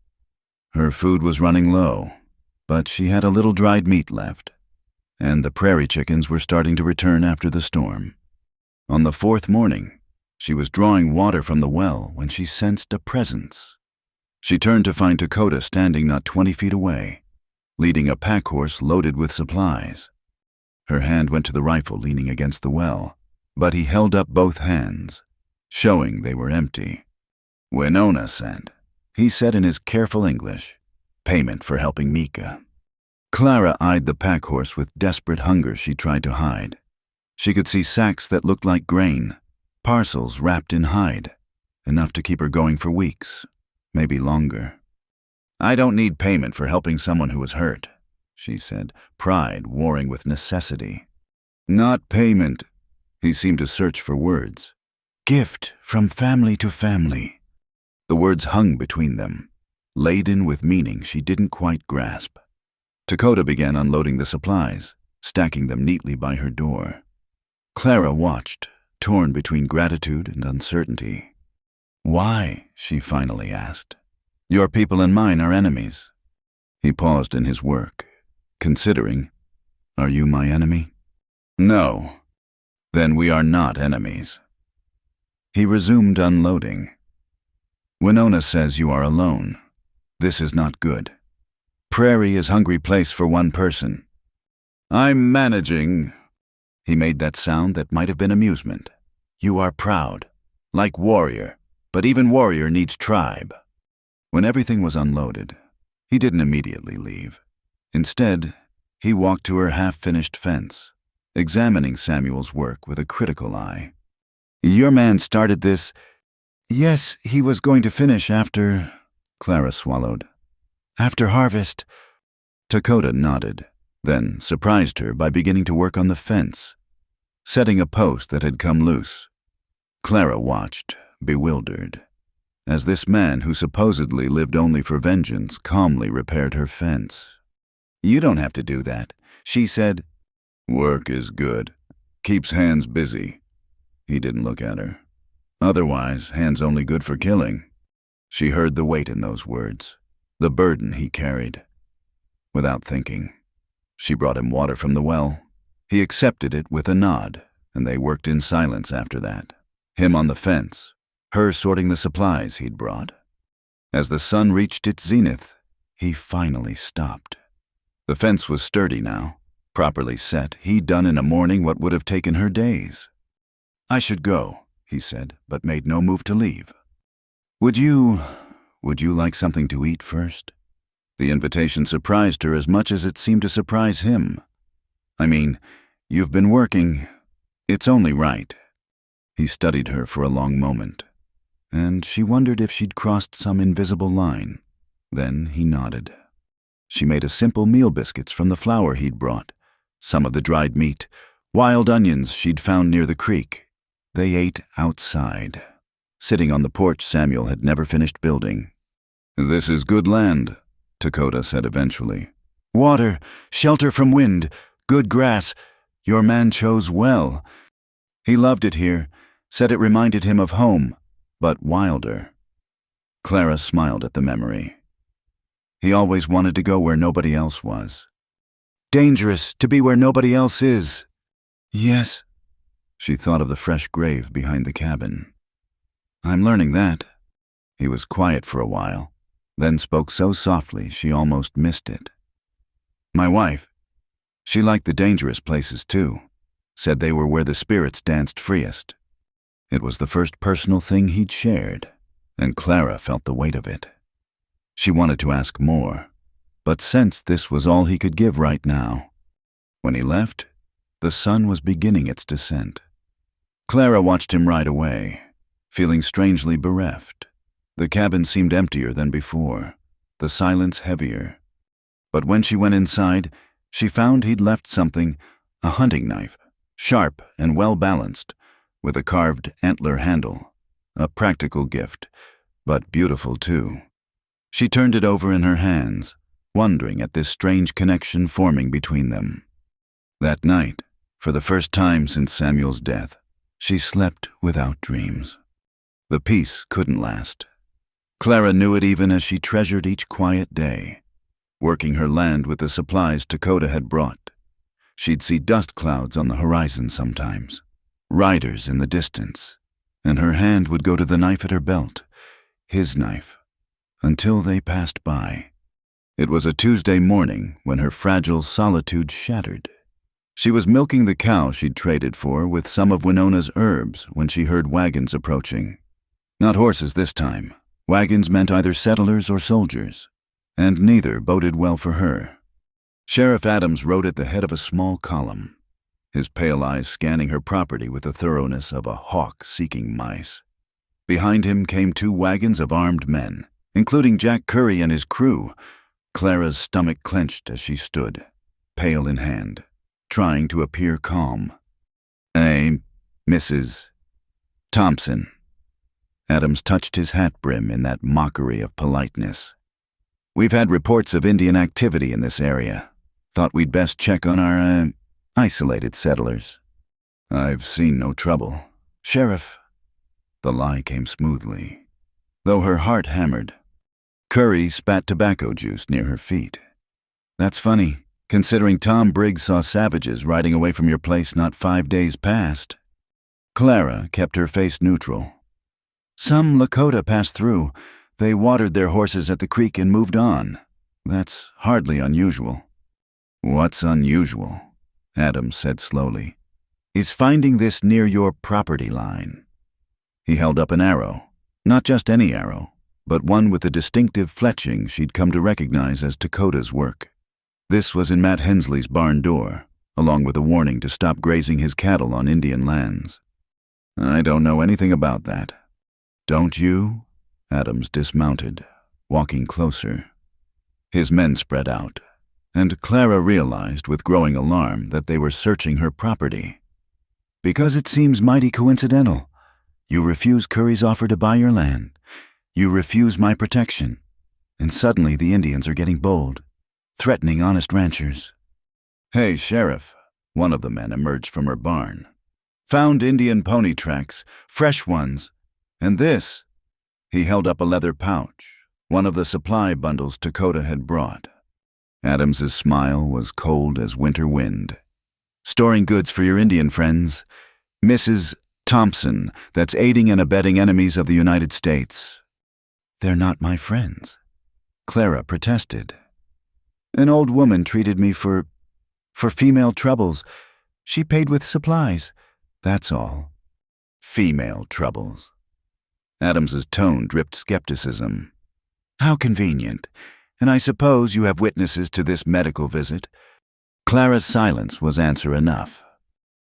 A: Her food was running low, but she had a little dried meat left, and the prairie chickens were starting to return after the storm. On the 4th morning, she was drawing water from the well when she sensed a presence. She turned to find Dakota standing not 20 feet away, leading a pack horse loaded with supplies. Her hand went to the rifle leaning against the well, but he held up both hands, showing they were empty. Winona said, he said in his careful English. Payment for helping Mika. Clara eyed the pack horse with desperate hunger she tried to hide. She could see sacks that looked like grain, parcels wrapped in hide, enough to keep her going for weeks, maybe longer. I don't need payment for helping someone who was hurt, she said, pride warring with necessity. Not payment. He seemed to search for words. Gift from family to family. The words hung between them, laden with meaning she didn't quite grasp. Dakota began unloading the supplies, stacking them neatly by her door. Clara watched, torn between gratitude and uncertainty. Why? She finally asked. Your people and mine are enemies. He paused in his work, considering, are you my enemy? No. Then we are not enemies. He resumed unloading. Winona says you are alone. This is not good. Prairie is hungry place for one person. I'm managing. He made that sound that might have been amusement. You are proud, like warrior, but even warrior needs tribe. When everything was unloaded, he didn't immediately leave. Instead, he walked to her half-finished fence, examining Samuel's work with a critical eye. Your man started this. Yes, he was going to finish after... Clara swallowed. After harvest. Dakota nodded, then surprised her by beginning to work on the fence, setting a post that had come loose. Clara watched, bewildered, as this man who supposedly lived only for vengeance calmly repaired her fence. You don't have to do that, she said. Work is good. Keeps hands busy. He didn't look at her. Otherwise, hands only good for killing. She heard the weight in those words, the burden he carried. Without thinking, she brought him water from the well. He accepted it with a nod, and they worked in silence after that. Him on the fence, her sorting the supplies he'd brought. As the sun reached its zenith, he finally stopped. The fence was sturdy now, properly set. He'd done in a morning what would have taken her days. I should go, he said, but made no move to leave. Would you like something to eat first? The invitation surprised her as much as it seemed to surprise him. I mean, you've been working. It's only right. He studied her for a long moment, and she wondered if she'd crossed some invisible line. Then he nodded. She made a simple meal biscuits from the flour he'd brought, some of the dried meat, wild onions she'd found near the creek. They ate outside, sitting on the porch Samuel had never finished building. This is good land, Dakota said eventually. Water, shelter from wind, good grass. Your man chose well. He loved it here, said it reminded him of home, but wilder. Clara smiled at the memory. He always wanted to go where nobody else was. Dangerous to be where nobody else is. Yes. She thought of the fresh grave behind the cabin. I'm learning that. He was quiet for a while, then spoke so softly she almost missed it. My wife, she liked the dangerous places too, said they were where the spirits danced freest. It was the first personal thing he'd shared, and Clara felt the weight of it. She wanted to ask more, but sensed this was all he could give right now. When he left, the sun was beginning its descent. Clara watched him ride away, feeling strangely bereft. The cabin seemed emptier than before, the silence heavier. But when she went inside, she found he'd left something, a hunting knife, sharp and well-balanced, with a carved antler handle, a practical gift, but beautiful too. She turned it over in her hands, wondering at this strange connection forming between them. That night, for the first time since Samuel's death, she slept without dreams. The peace couldn't last. Clara knew it even as she treasured each quiet day, working her land with the supplies Dakota had brought. She'd see dust clouds on the horizon sometimes, riders in the distance, and her hand would go to the knife at her belt, his knife, until they passed by. It was a Tuesday morning when her fragile solitude shattered. She was milking the cow she'd traded for with some of Winona's herbs when she heard wagons approaching. Not horses this time, Wagons meant either settlers or soldiers, and neither boded well for her. Sheriff Adams rode at the head of a small column, his pale eyes scanning her property with the thoroughness of a hawk seeking mice. Behind him came 2 wagons of armed men, including Jack Curry and his crew. Clara's stomach clenched as she stood, pail in hand, trying to appear calm. Mrs. Thompson. Adams touched his hat brim in that mockery of politeness. We've had reports of Indian activity in this area. Thought we'd best check on our, isolated settlers. I've seen no trouble. Sheriff. The lie came smoothly, though her heart hammered. Curry spat tobacco juice near her feet. That's funny, considering Tom Briggs saw savages riding away from your place not 5 days past. Clara kept her face neutral. Some Lakota passed through. They watered their horses at the creek and moved on. That's hardly unusual. What's unusual, Adams said slowly, is finding this near your property line. He held up an arrow, not just any arrow, but one with the distinctive fletching she'd come to recognize as Dakota's work. This was in Matt Hensley's barn door, along with a warning to stop grazing his cattle on Indian lands. I don't know anything about that. Don't you? Adams dismounted, walking closer. His men spread out, and Clara realized with growing alarm that they were searching her property. Because it seems mighty coincidental. You refuse Curry's offer to buy your land. You refuse my protection. And suddenly the Indians are getting bold, threatening honest ranchers. Hey, Sheriff, one of the men emerged from her barn. Found Indian pony tracks, fresh ones, and this. He held up a leather pouch, one of the supply bundles Dakota had brought. Adams's smile was cold as winter wind. Storing goods for your Indian friends, Mrs. Thompson, that's aiding and abetting enemies of the United States. They're not my friends, Clara protested. An old woman treated me for female troubles. She paid with supplies, that's all. Female troubles. Adams's tone dripped skepticism. How convenient. And I suppose you have witnesses to this medical visit. Clara's silence was answer enough.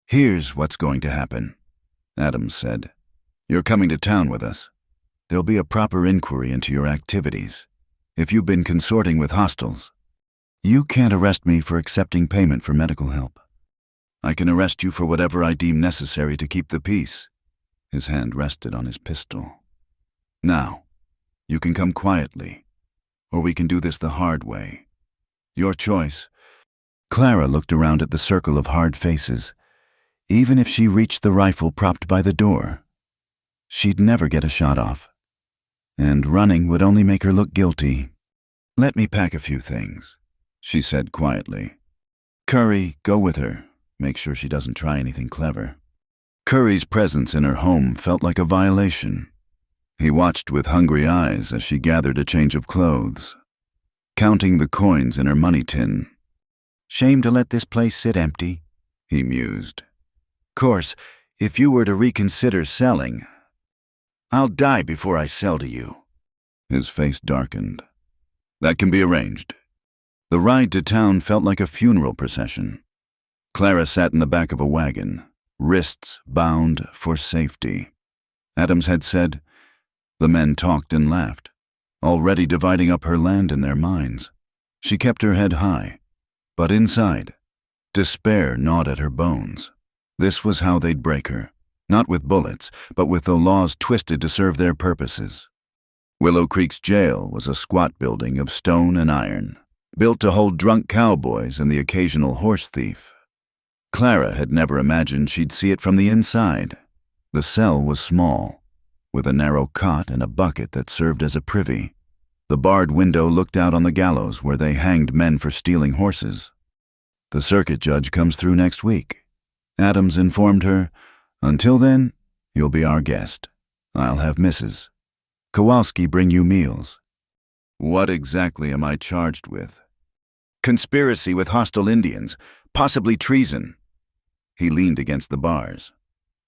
A: Here's what's going to happen, Adams said. You're coming to town with us. There'll be a proper inquiry into your activities. If you've been consorting with hostiles, you can't arrest me for accepting payment for medical help. I can arrest you for whatever I deem necessary to keep the peace. His hand rested on his pistol. Now, you can come quietly, or we can do this the hard way. Your choice. Clara looked around at the circle of hard faces. Even if she reached the rifle propped by the door, she'd never get a shot off. And running would only make her look guilty. Let me pack a few things, she said quietly. Curry, go with her. Make sure she doesn't try anything clever. Curry's presence in her home felt like a violation. He watched with hungry eyes as she gathered a change of clothes, counting the coins in her money tin. Shame to let this place sit empty, he mused. Course, if you were to reconsider selling, I'll die before I sell to you. His face darkened. That can be arranged. The ride to town felt like a funeral procession. Clara sat in the back of a wagon, wrists bound for safety. Adams had said. The men talked and laughed, already dividing up her land in their minds. She kept her head high, but inside, despair gnawed at her bones. This was how they'd break her, not with bullets, but with the laws twisted to serve their purposes. Willow Creek's jail was a squat building of stone and iron, built to hold drunk cowboys and the occasional horse thief. Clara had never imagined she'd see it from the inside. The cell was small, with a narrow cot and a bucket that served as a privy. The barred window looked out on the gallows where they hanged men for stealing horses. The circuit judge comes through next week. Adams informed her, until then, you'll be our guest. I'll have Mrs. Kowalski bring you meals. What exactly am I charged with? Conspiracy with hostile Indians, possibly treason. He leaned against the bars.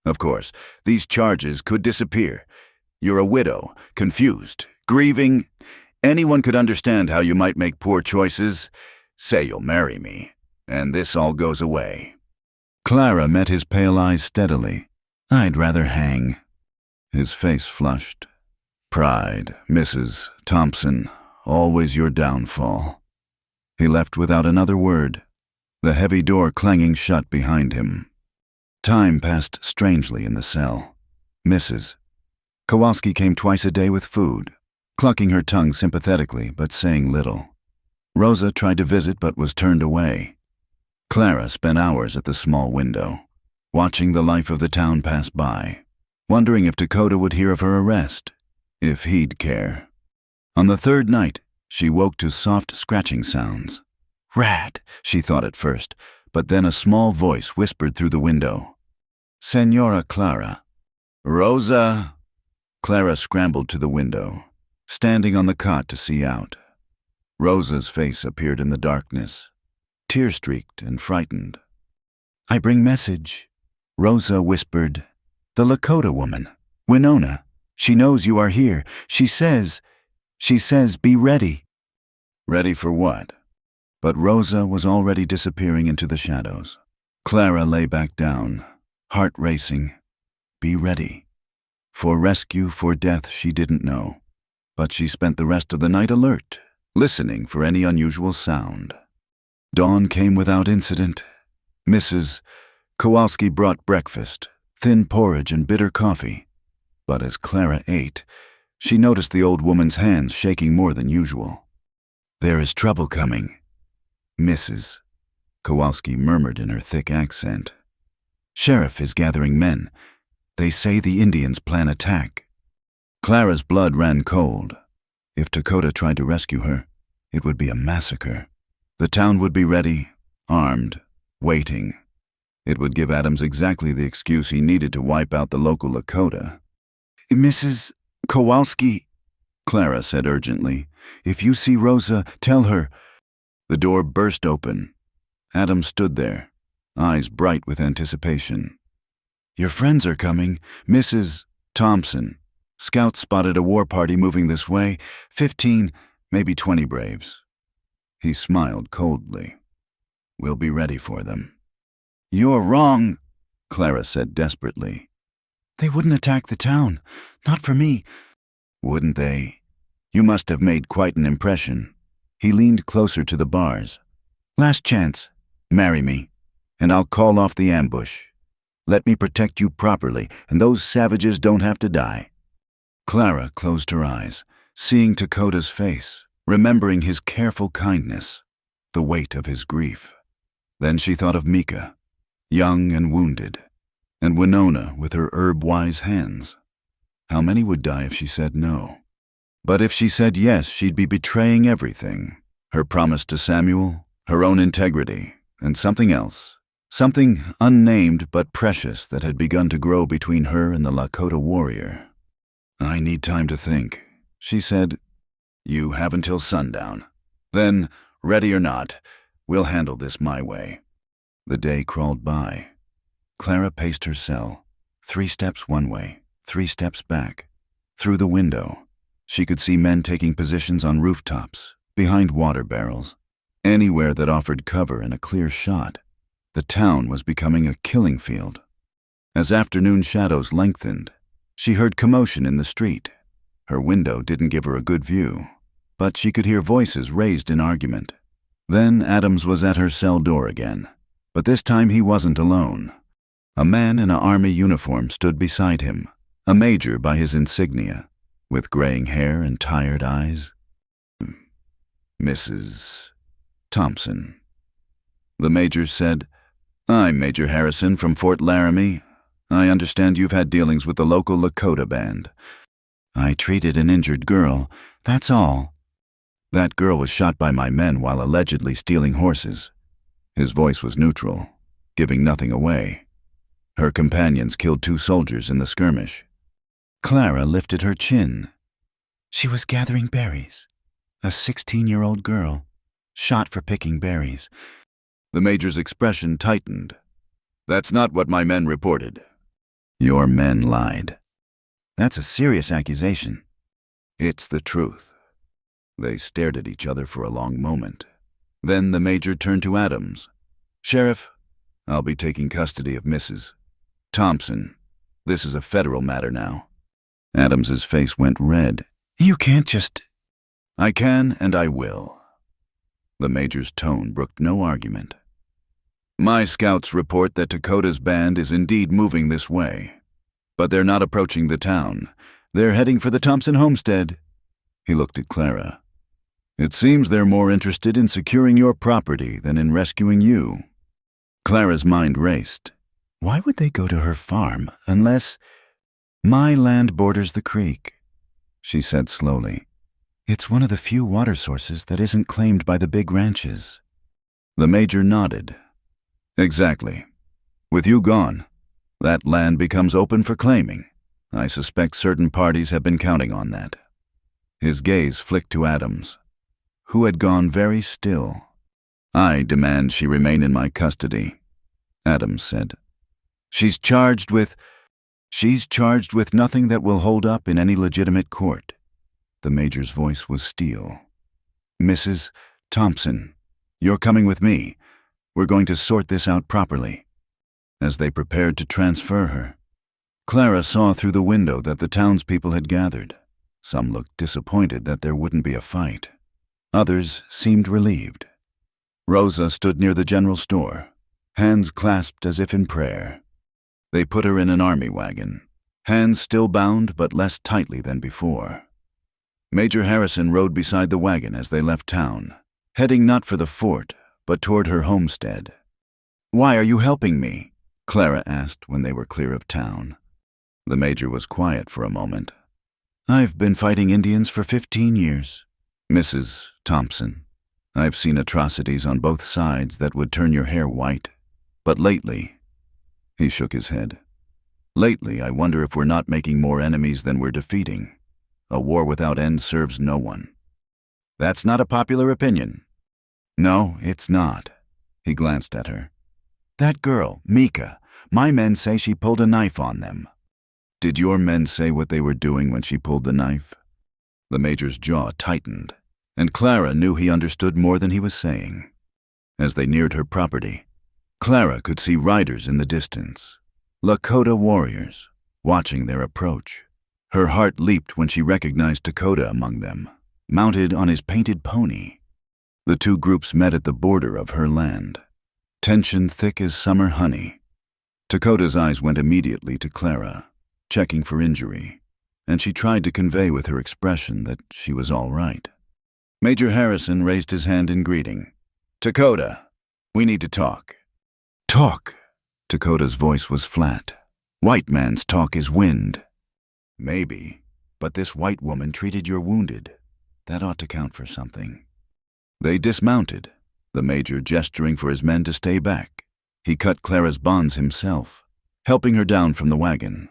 A: Of course, these charges could disappear. You're a widow, confused, grieving. Anyone could understand how you might make poor choices. Say you'll marry me, and this all goes away." Clara met his pale eyes steadily. "I'd rather hang." His face flushed. "Pride, Mrs. Thompson, always your downfall." He left without another word, the heavy door clanging shut behind him. Time passed strangely in the cell. Mrs. Kowalski came twice a day with food, clucking her tongue sympathetically but saying little. Rosa tried to visit but was turned away. Clara spent hours at the small window, watching the life of the town pass by, wondering if Dakota would hear of her arrest, if he'd care. On the third night, she woke to soft scratching sounds. "Rat," she thought at first, but then a small voice whispered through the window. "Senora Clara." "Rosa." Clara scrambled to the window, standing on the cot to see out. Rosa's face appeared in the darkness, tear-streaked and frightened. "I bring message," Rosa whispered. "The Lakota woman, Winona, she knows you are here. She says, be ready." Ready for what? But Rosa was already disappearing into the shadows. Clara lay back down, heart racing. Be ready. For rescue, for death, she didn't know. But she spent the rest of the night alert, listening for any unusual sound. Dawn came without incident. Mrs. Kowalski brought breakfast, thin porridge and bitter coffee. But as Clara ate, she noticed the old woman's hands shaking more than usual. "There is trouble coming," Mrs. Kowalski murmured in her thick accent. "Sheriff is gathering men. They say the Indians plan attack." Clara's blood ran cold. If Dakota tried to rescue her, it would be a massacre. The town would be ready, armed, waiting. It would give Adams exactly the excuse he needed to wipe out the local Lakota. "Mrs. Kowalski," Clara said urgently, "if you see Rosa, tell her." The door burst open. Adams stood there, eyes bright with anticipation. "Your friends are coming, Mrs. Thompson. Scouts spotted a war party moving this way, 15, maybe 20 Braves." He smiled coldly. "We'll be ready for them." "You're wrong," Clara said desperately. "They wouldn't attack the town. Not for me." "Wouldn't they? You must have made quite an impression." He leaned closer to the bars. "Last chance. Marry me, and I'll call off the ambush. Let me protect you properly, and those savages don't have to die." Clara closed her eyes, seeing Dakota's face, remembering his careful kindness, the weight of his grief. Then she thought of Mika, young and wounded, and Winona with her herb-wise hands. How many would die if she said no? But if she said yes, she'd be betraying everything. Her promise to Samuel, her own integrity, and something else. Something unnamed but precious that had begun to grow between her and the Lakota warrior. "I need time to think," she said. "You have until sundown. Then, ready or not, we'll handle this my way." The day crawled by. Clara paced her cell, 3 steps one way, 3 steps back. Through the window, she could see men taking positions on rooftops, behind water barrels, anywhere that offered cover and a clear shot. The town was becoming a killing field. As afternoon shadows lengthened, she heard commotion in the street. Her window didn't give her a good view, but she could hear voices raised in argument. Then Adams was at her cell door again, but this time he wasn't alone. A man in an army uniform stood beside him, a major by his insignia, with graying hair and tired eyes. "Mrs. Thompson." The major said, "I'm Major Harrison from Fort Laramie. I understand you've had dealings with the local Lakota band." "I treated an injured girl, that's all." "That girl was shot by my men while allegedly stealing horses." His voice was neutral, giving nothing away. "Her companions killed 2 soldiers in the skirmish." Clara lifted her chin. "She was gathering berries. A 16-year-old girl, shot for picking berries." The major's expression tightened. "That's not what my men reported." "Your men lied." That's a serious accusation. It's the truth. They stared at each other for a long moment. Then the major turned to Adams. Sheriff, I'll be taking custody of Mrs. Thompson. This is a federal matter now. Adams's face went red. You can't just... I can and I will. The major's tone brooked no argument. My scouts report that Dakota's band is indeed moving this way. But they're not approaching the town. They're heading for the Thompson homestead. He looked at Clara. It seems they're more interested in securing your property than in rescuing you. Clara's mind raced. Why would they go to her farm unless... My land borders the creek, she said slowly. It's one of the few water sources that isn't claimed by the big ranches. The major nodded. Exactly. With you gone, that land becomes open for claiming. I suspect certain parties have been counting on that. His gaze flicked to Adams, who had gone very still. I demand she remain in my custody, Adams said. She's charged with nothing that will hold up in any legitimate court. The major's voice was steel. Mrs. Thompson, you're coming with me. We're going to sort this out properly. As they prepared to transfer her, Clara saw through the window that the townspeople had gathered. Some looked disappointed that there wouldn't be a fight. Others seemed relieved. Rosa stood near the general store, hands clasped as if in prayer. They put her in an army wagon, hands still bound but less tightly than before. Major Harrison rode beside the wagon as they left town, heading not for the fort, but toward her homestead. Why are you helping me? Clara asked when they were clear of town. The major was quiet for a moment. I've been fighting Indians for 15 years. Mrs. Thompson, I've seen atrocities on both sides that would turn your hair white. But lately, he shook his head. Lately, I wonder if we're not making more enemies than we're defeating. A war without end serves no one. That's not a popular opinion. No, it's not. He glanced at her. That girl, Mika, my men say she pulled a knife on them. Did your men say what they were doing when she pulled the knife? The major's jaw tightened, and Clara knew he understood more than he was saying. As they neared her property, Clara could see riders in the distance, Lakota warriors, watching their approach. Her heart leaped when she recognized Dakota among them, mounted on his painted pony. The two groups met at the border of her land, tension thick as summer honey. Dakota's eyes went immediately to Clara, checking for injury, and she tried to convey with her expression that she was all right. Major Harrison raised his hand in greeting. Dakota, we need to talk. Talk? Dakota's voice was flat. White man's talk is wind. Maybe, but this white woman treated your wounded. That ought to count for something. They dismounted, the major gesturing for his men to stay back. He cut Clara's bonds himself, helping her down from the wagon.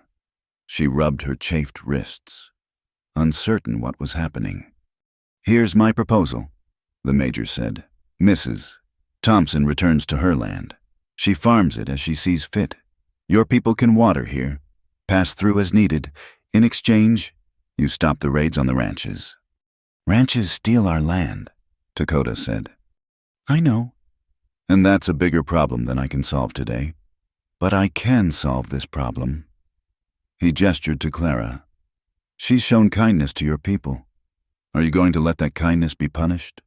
A: She rubbed her chafed wrists, uncertain what was happening. Here's my proposal, the major said. Mrs. Thompson returns to her land. She farms it as she sees fit. Your people can water here, pass through as needed. In exchange, you stop the raids on the ranches. Ranches steal our land, Dakota said. I know. And that's a bigger problem than I can solve today. But I can solve this problem. He gestured to Clara. She's shown kindness to your people. Are you going to let that kindness be punished?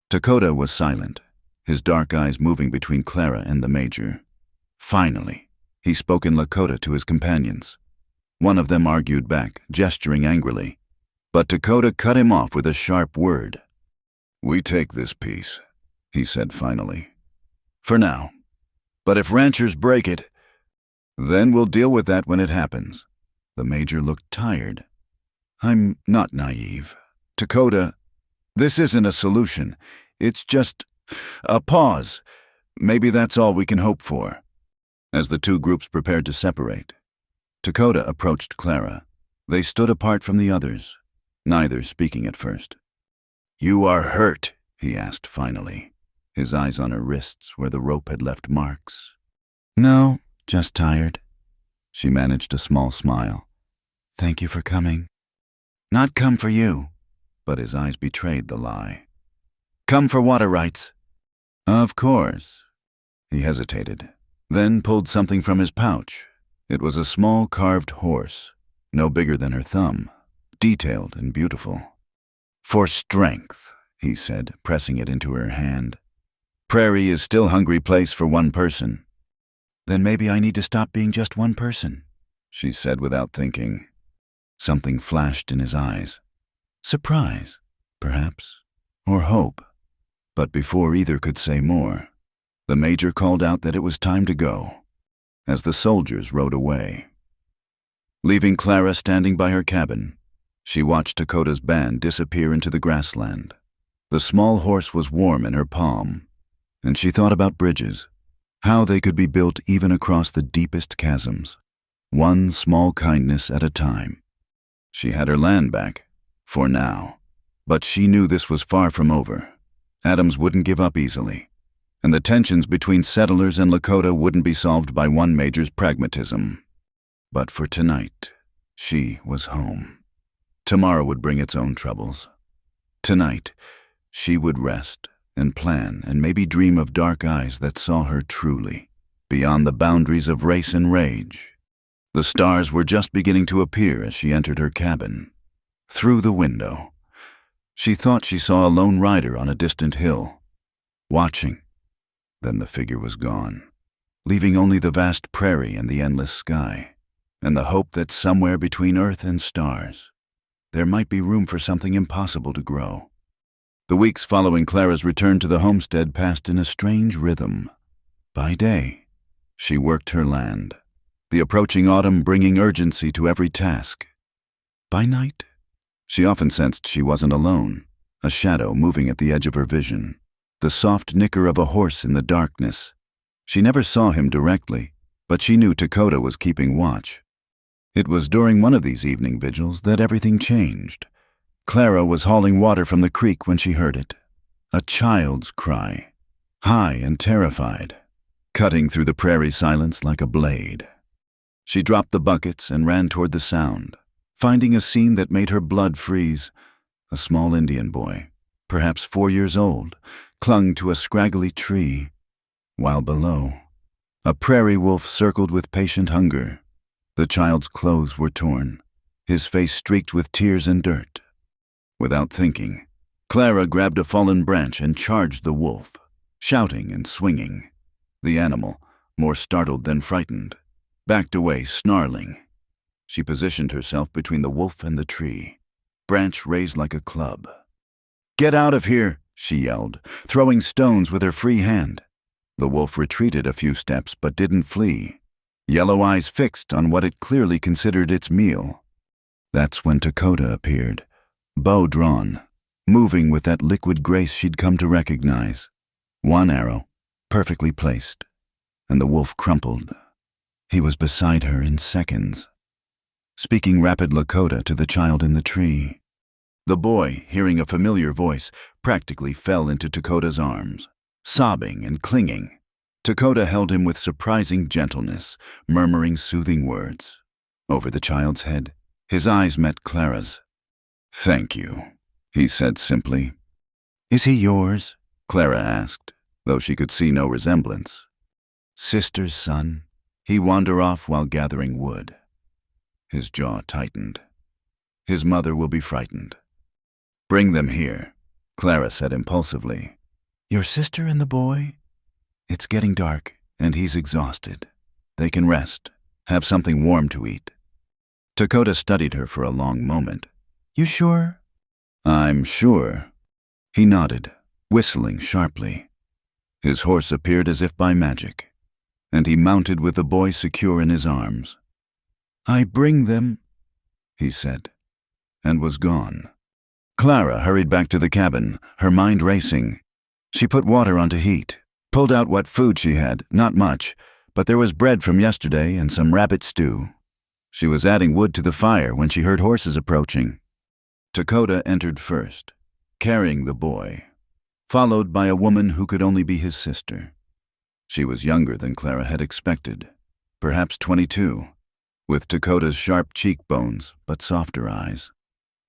A: Dakota was silent, his dark eyes moving between Clara and the major. Finally, he spoke in Lakota to his companions. One of them argued back, gesturing angrily. But Dakota cut him off with a sharp word. We take this piece, he said finally. For now. But if ranchers break it, then we'll deal with that when it happens. The major looked tired. I'm not naive. Dakota, this isn't a solution. It's just a pause. Maybe that's all we can hope for. As the two groups prepared to separate, Dakota approached Clara. They stood apart from the others, neither speaking at first. You are hurt, he asked finally, his eyes on her wrists where the rope had left marks. No, just tired. She managed a small smile.
B: Thank you for coming.
A: Not come for you, but his eyes betrayed the lie. Come for water rights. Of course. He hesitated, then pulled something from his pouch. It was a small carved horse, no bigger than her thumb, detailed and beautiful. For strength, he said, pressing it into her hand. Prairie is still hungry place for one person.
B: Then maybe I need to stop being just one person,
A: she said without thinking. Something flashed in his eyes. Surprise, perhaps, or hope. But before either could say more, the major called out that it was time to go, as the soldiers rode away. Leaving Clara standing by her cabin, she watched Dakota's band disappear into the grassland. The small horse was warm in her palm, and she thought about bridges, how they could be built even across the deepest chasms, one small kindness at a time. She had her land back, for now, but she knew this was far from over. Adams wouldn't give up easily, and the tensions between settlers and Lakota wouldn't be solved by one major's pragmatism. But for tonight, she was home. Tomorrow would bring its own troubles. Tonight, she would rest and plan and maybe dream of dark eyes that saw her truly, beyond the boundaries of race and rage. The stars were just beginning to appear as she entered her cabin. Through the window, she thought she saw a lone rider on a distant hill, watching. Then the figure was gone, leaving only the vast prairie and the endless sky, and the hope that somewhere between earth and stars, there might be room for something impossible to grow. The weeks following Clara's return to the homestead passed in a strange rhythm. By day, she worked her land, the approaching autumn bringing urgency to every task. By night, she often sensed she wasn't alone, a shadow moving at the edge of her vision, the soft nicker of a horse in the darkness. She never saw him directly, but she knew Dakota was keeping watch. It was during one of these evening vigils that everything changed. Clara was hauling water from the creek when she heard it. A child's cry, high and terrified, cutting through the prairie silence like a blade. She dropped the buckets and ran toward the sound, finding a scene that made her blood freeze. A small Indian boy, perhaps 4 years old, clung to a scraggly tree, while below, a prairie wolf circled with patient hunger. The child's clothes were torn, his face streaked with tears and dirt. Without thinking, Clara grabbed a fallen branch and charged the wolf, shouting and swinging. The animal, more startled than frightened, backed away, snarling. She positioned herself between the wolf and the tree, branch raised like a club. "Get out of here!" she yelled, throwing stones with her free hand. The wolf retreated a few steps but didn't flee, yellow eyes fixed on what it clearly considered its meal. That's when Dakota appeared, bow drawn, moving with that liquid grace she'd come to recognize. One arrow, perfectly placed, and the wolf crumpled. He was beside her in seconds, speaking rapid Lakota to the child in the tree. The boy, hearing a familiar voice, practically fell into Dakota's arms, sobbing and clinging. Dakota held him with surprising gentleness, murmuring soothing words. Over the child's head, his eyes met Clara's. "Thank you," he said simply. "Is he yours?" Clara asked, though she could see no resemblance. "Sister's son? He wander off while gathering wood." His jaw tightened. "His mother will be frightened." "Bring them here," Clara said impulsively. "Your sister and the boy?" "It's getting dark, and he's exhausted. They can rest, have something warm to eat." Dakota studied her for a long moment. "You sure?" "I'm sure." He nodded, whistling sharply. His horse appeared as if by magic, and he mounted with the boy secure in his arms. "I bring them," he said, and was gone. Clara hurried back to the cabin, her mind racing. She put water on to heat, pulled out what food she had, not much, but there was bread from yesterday and some rabbit stew. She was adding wood to the fire when she heard horses approaching. Dakota entered first, carrying the boy, followed by a woman who could only be his sister. She was younger than Clara had expected, perhaps 22, with Dakota's sharp cheekbones but softer eyes.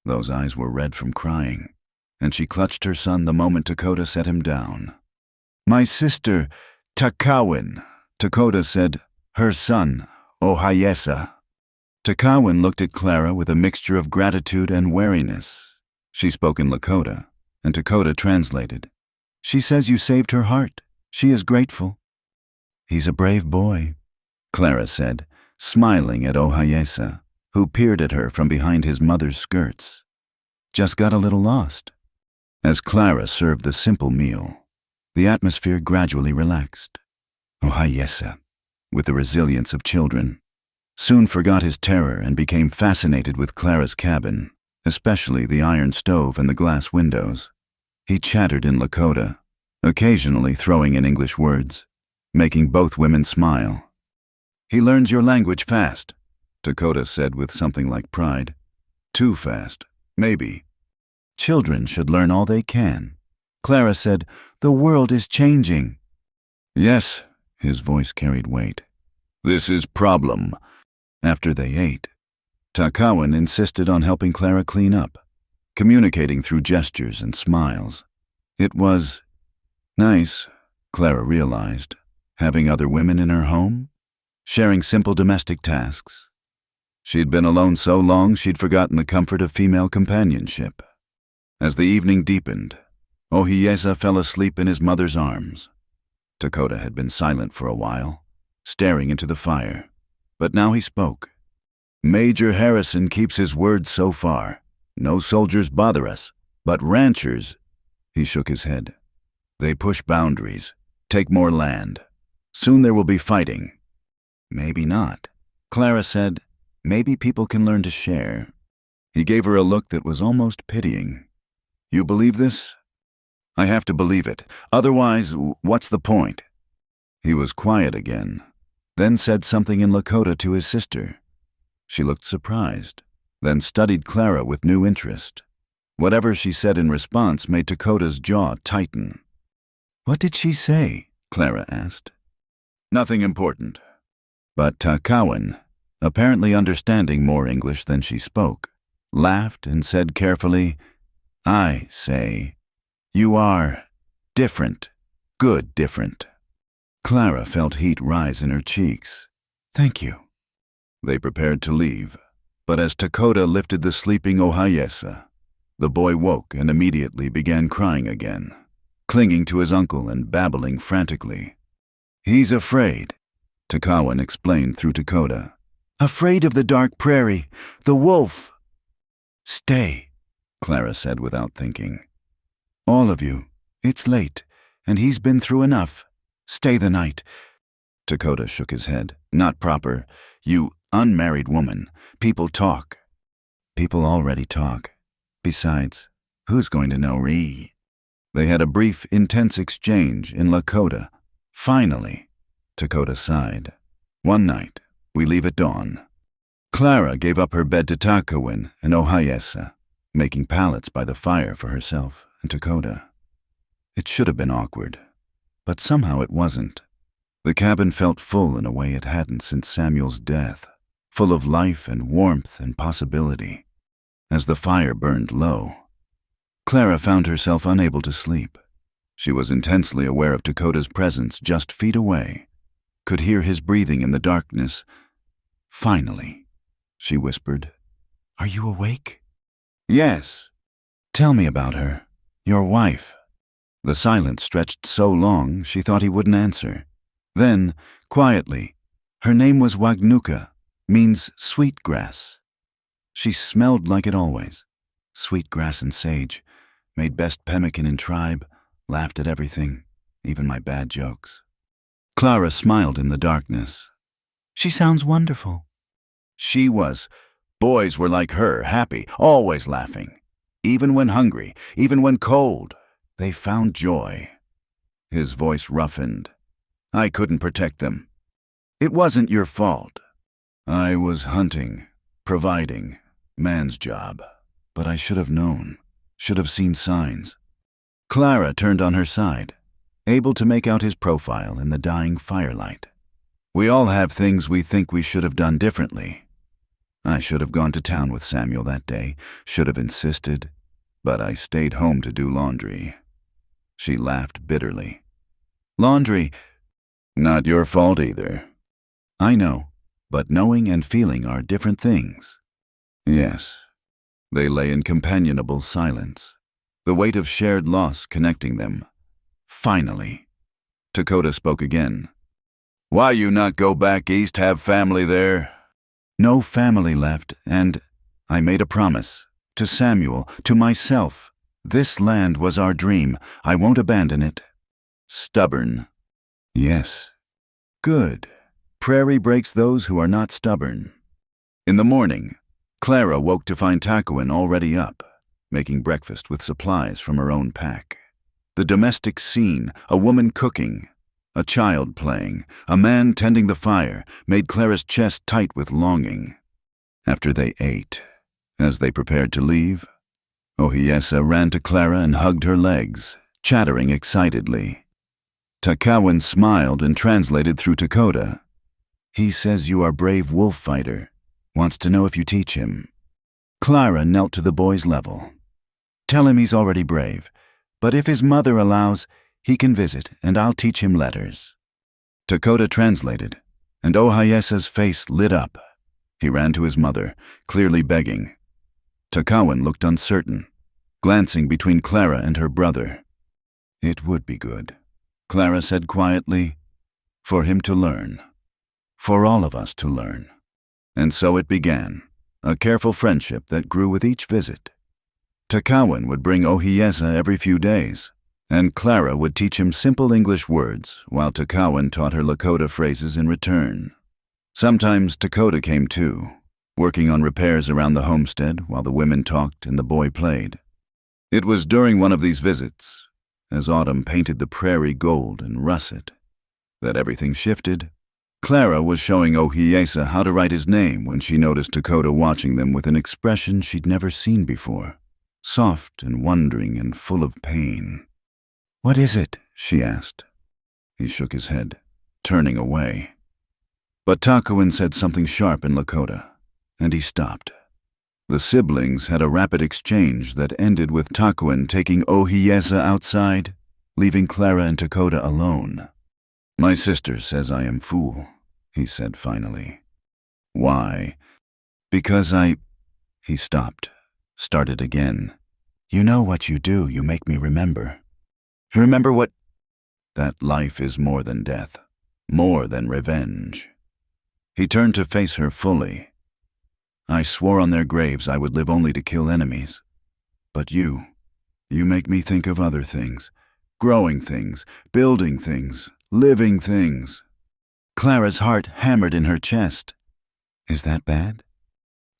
A: Those eyes were red from crying, and she clutched her son the moment Dakota set him down. "My sister, Takawin," Dakota said, "her son, Ohayesa." Takawin looked at Clara with a mixture of gratitude and wariness. She spoke in Lakota, and Dakota translated. "She says you saved her heart. She is grateful." "He's a brave boy," Clara said, smiling at Ohayesa, who peered at her from behind his mother's skirts. "Just got a little lost." As Clara served the simple meal, the atmosphere gradually relaxed. Ohayesa, with the resilience of children, soon forgot his terror and became fascinated with Clara's cabin, especially the iron stove and the glass windows. He chattered in Lakota, occasionally throwing in English words, making both women smile. "He learns your language fast," Dakota said with something like pride. "Too fast, maybe." "Children should learn all they can." Clara said, "The world is changing." "Yes," his voice carried weight. "This is problem." After they ate, Takawin insisted on helping Clara clean up, communicating through gestures and smiles. It was nice, Clara realized, having other women in her home, sharing simple domestic tasks. She'd been alone so long she'd forgotten the comfort of female companionship. As the evening deepened, Ohayesa fell asleep in his mother's arms. Dakota had been silent for a while, staring into the fire, but now he spoke. "Major Harrison keeps his word so far. No soldiers bother us, but ranchers—" He shook his head. "They push boundaries, take more land. Soon there will be fighting." "Maybe not," Clara said. "Maybe people can learn to share." He gave her a look that was almost pitying. "You believe this?" "I have to believe it. Otherwise, what's the point?" He was quiet again, then said something in Lakota to his sister. She looked surprised, then studied Clara with new interest. Whatever she said in response made Dakota's jaw tighten. "What did she say?" Clara asked. "Nothing important." But Takawin, apparently understanding more English than she spoke, laughed and said carefully, "I say, you are different, good different." Clara felt heat rise in her cheeks. "Thank you." They prepared to leave, but as Dakota lifted the sleeping Ohayesa, the boy woke and immediately began crying again, clinging to his uncle and babbling frantically. "He's afraid," Takawin explained through Dakota. "Afraid of the dark prairie, the wolf." "Stay," Clara said without thinking. "All of you. It's late, and he's been through enough. Stay the night." Dakota shook his head. "Not proper. You unmarried woman. People talk." "People already talk. Besides, who's going to know Ree?" They had a brief, intense exchange in Lakota. "Finally," Dakota sighed. "One night, we leave at dawn." Clara gave up her bed to Takawin and Ohayesa, making pallets by the fire for herself and Dakota. It should have been awkward, but somehow it wasn't. The cabin felt full in a way it hadn't since Samuel's death, full of life and warmth and possibility. As the fire burned low, Clara found herself unable to sleep. She was intensely aware of Dakota's presence just feet away, could hear his breathing in the darkness. "Finally," she whispered. "Are you awake?" "Yes." "Tell me about her, your wife." The silence stretched so long she thought he wouldn't answer. Then, quietly, "Her name was Wagnuka, means sweet grass. She smelled like it always. Sweet grass and sage, made best pemmican in tribe, laughed at everything, even my bad jokes." Clara smiled in the darkness. "She sounds wonderful." "She was. Boys were like her, happy, always laughing. Even when hungry, even when cold, they found joy." His voice roughened. "I couldn't protect them. It wasn't your fault. I was hunting, providing, man's job. But I should have known, should have seen signs." Clara turned on her side, able to make out his profile in the dying firelight. "We all have things we think we should have done differently. I should have gone to town with Samuel that day, should have insisted, but I stayed home to do laundry. She laughed bitterly. Laundry? Not your fault either. I know, but knowing and feeling are different things. Yes. They lay in companionable silence, the weight of shared loss connecting them. Finally. Dakota spoke again. Why you not go back east, have family there? No family left, and I made a promise. To Samuel, to myself. This land was our dream. I won't abandon it. Stubborn. Yes. Good. Prairie breaks those who are not stubborn. In the morning, Clara woke to find Taquin already up, making breakfast with supplies from her own pack. The domestic scene, a woman cooking, a child playing, a man tending the fire, made Clara's chest tight with longing. After they ate, as they prepared to leave, Ohiesa ran to Clara and hugged her legs, chattering excitedly. Takawin smiled and translated through Dakota. He says you are brave wolf fighter. Wants to know if you teach him. Clara knelt to the boy's level. Tell him he's already brave, but if his mother allows, he can visit and I'll teach him letters. Dakota translated, and Ohiesa's face lit up. He ran to his mother, clearly begging. Takawin looked uncertain, glancing between Clara and her brother. It would be good, Clara said quietly, for him to learn, for all of us to learn. And so it began, a careful friendship that grew with each visit. Takawin would bring Ohiesa every few days, and Clara would teach him simple English words while Takawin taught her Lakota phrases in return. Sometimes Dakota came too, working on repairs around the homestead while the women talked and the boy played. It was during one of these visits, as autumn painted the prairie gold and russet, that everything shifted. Clara was showing Ohiesa how to write his name when she noticed Dakota watching them with an expression she'd never seen before, soft and wondering and full of pain. What is it? She asked. He shook his head, turning away. But Takawin said something sharp in Lakota, and he stopped. The siblings had a rapid exchange that ended with Takawin taking Ohiesa outside, leaving Clara and Dakota alone. My sister says I am fool, he said finally. Why? Because He stopped, started again. You know what you do, you make me remember. Remember what? That life is more than death, more than revenge. He turned to face her fully. I swore on their graves I would live only to kill enemies. But you make me think of other things, growing things, building things, living things. Clara's heart hammered in her chest. Is that bad?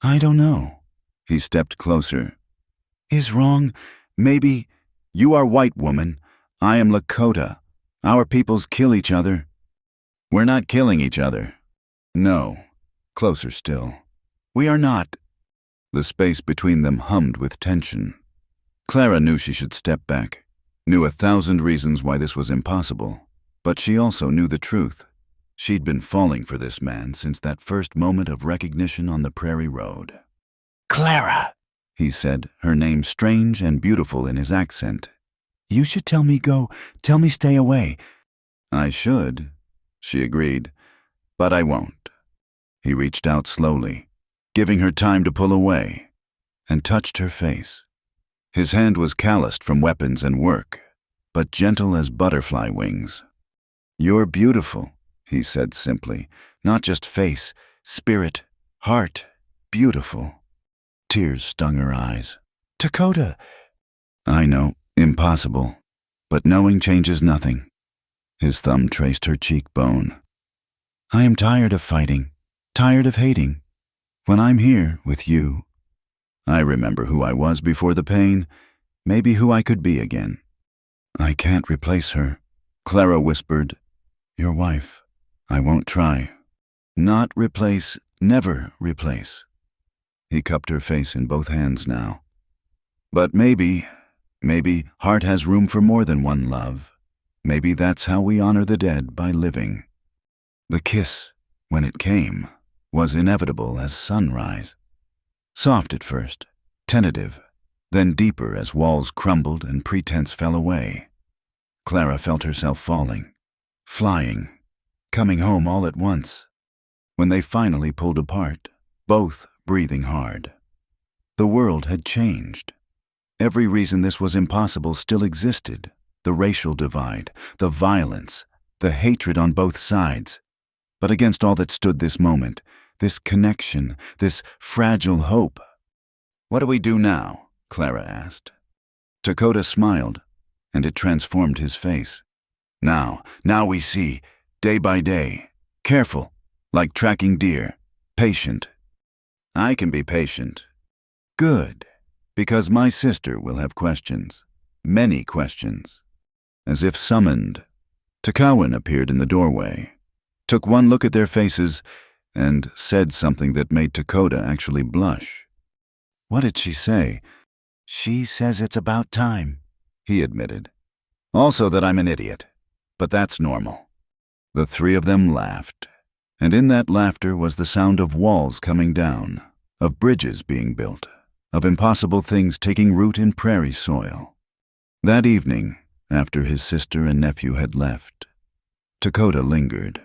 A: I don't know. He stepped closer. Is wrong? Maybe. You are white woman. I am Lakota. Our peoples kill each other. We're not killing each other. No. Closer still. We are not. The space between them hummed with tension. Clara knew she should step back, knew 1,000 reasons why this was impossible, but she also knew the truth. She'd been falling for this man since that first moment of recognition on the prairie road. Clara, he said, her name strange and beautiful in his accent. You should tell me go, tell me stay away. I should, she agreed, but I won't. He reached out slowly, giving her time to pull away, and touched her face. His hand was calloused from weapons and work, but gentle as butterfly wings. You're beautiful, he said simply, not just face, spirit, heart, beautiful. Tears stung her eyes. Dakota! I know, impossible, but knowing changes nothing. His thumb traced her cheekbone. I am tired of fighting, tired of hating. When I'm here with you, I remember who I was before the pain, maybe who I could be again. I can't replace her, Clara whispered. Your wife. I won't try. Not replace, never replace. He cupped her face in both hands now. But maybe heart has room for more than one love. Maybe that's how we honor the dead, by living. The kiss, when it came, was inevitable as sunrise. Soft at first, tentative, then deeper as walls crumbled and pretense fell away. Clara felt herself falling, flying, coming home all at once. When they finally pulled apart, both breathing hard. The world had changed. Every reason this was impossible still existed. The racial divide, the violence, the hatred on both sides. But against all that stood this moment, this connection, this fragile hope. "What do we do now?" Clara asked. Dakota smiled, and it transformed his face. Now we see, day by day, careful, like tracking deer, patient." "I can be patient." "Good, because my sister will have questions, many questions." As if summoned, Takawin appeared in the doorway, took one look at their faces, and said something that made Dakota actually blush. "What did she say?" "She says it's about time," he admitted. "Also that I'm an idiot, but that's normal." The three of them laughed, and in that laughter was the sound of walls coming down, of bridges being built, of impossible things taking root in prairie soil. That evening, after his sister and nephew had left, Dakota lingered.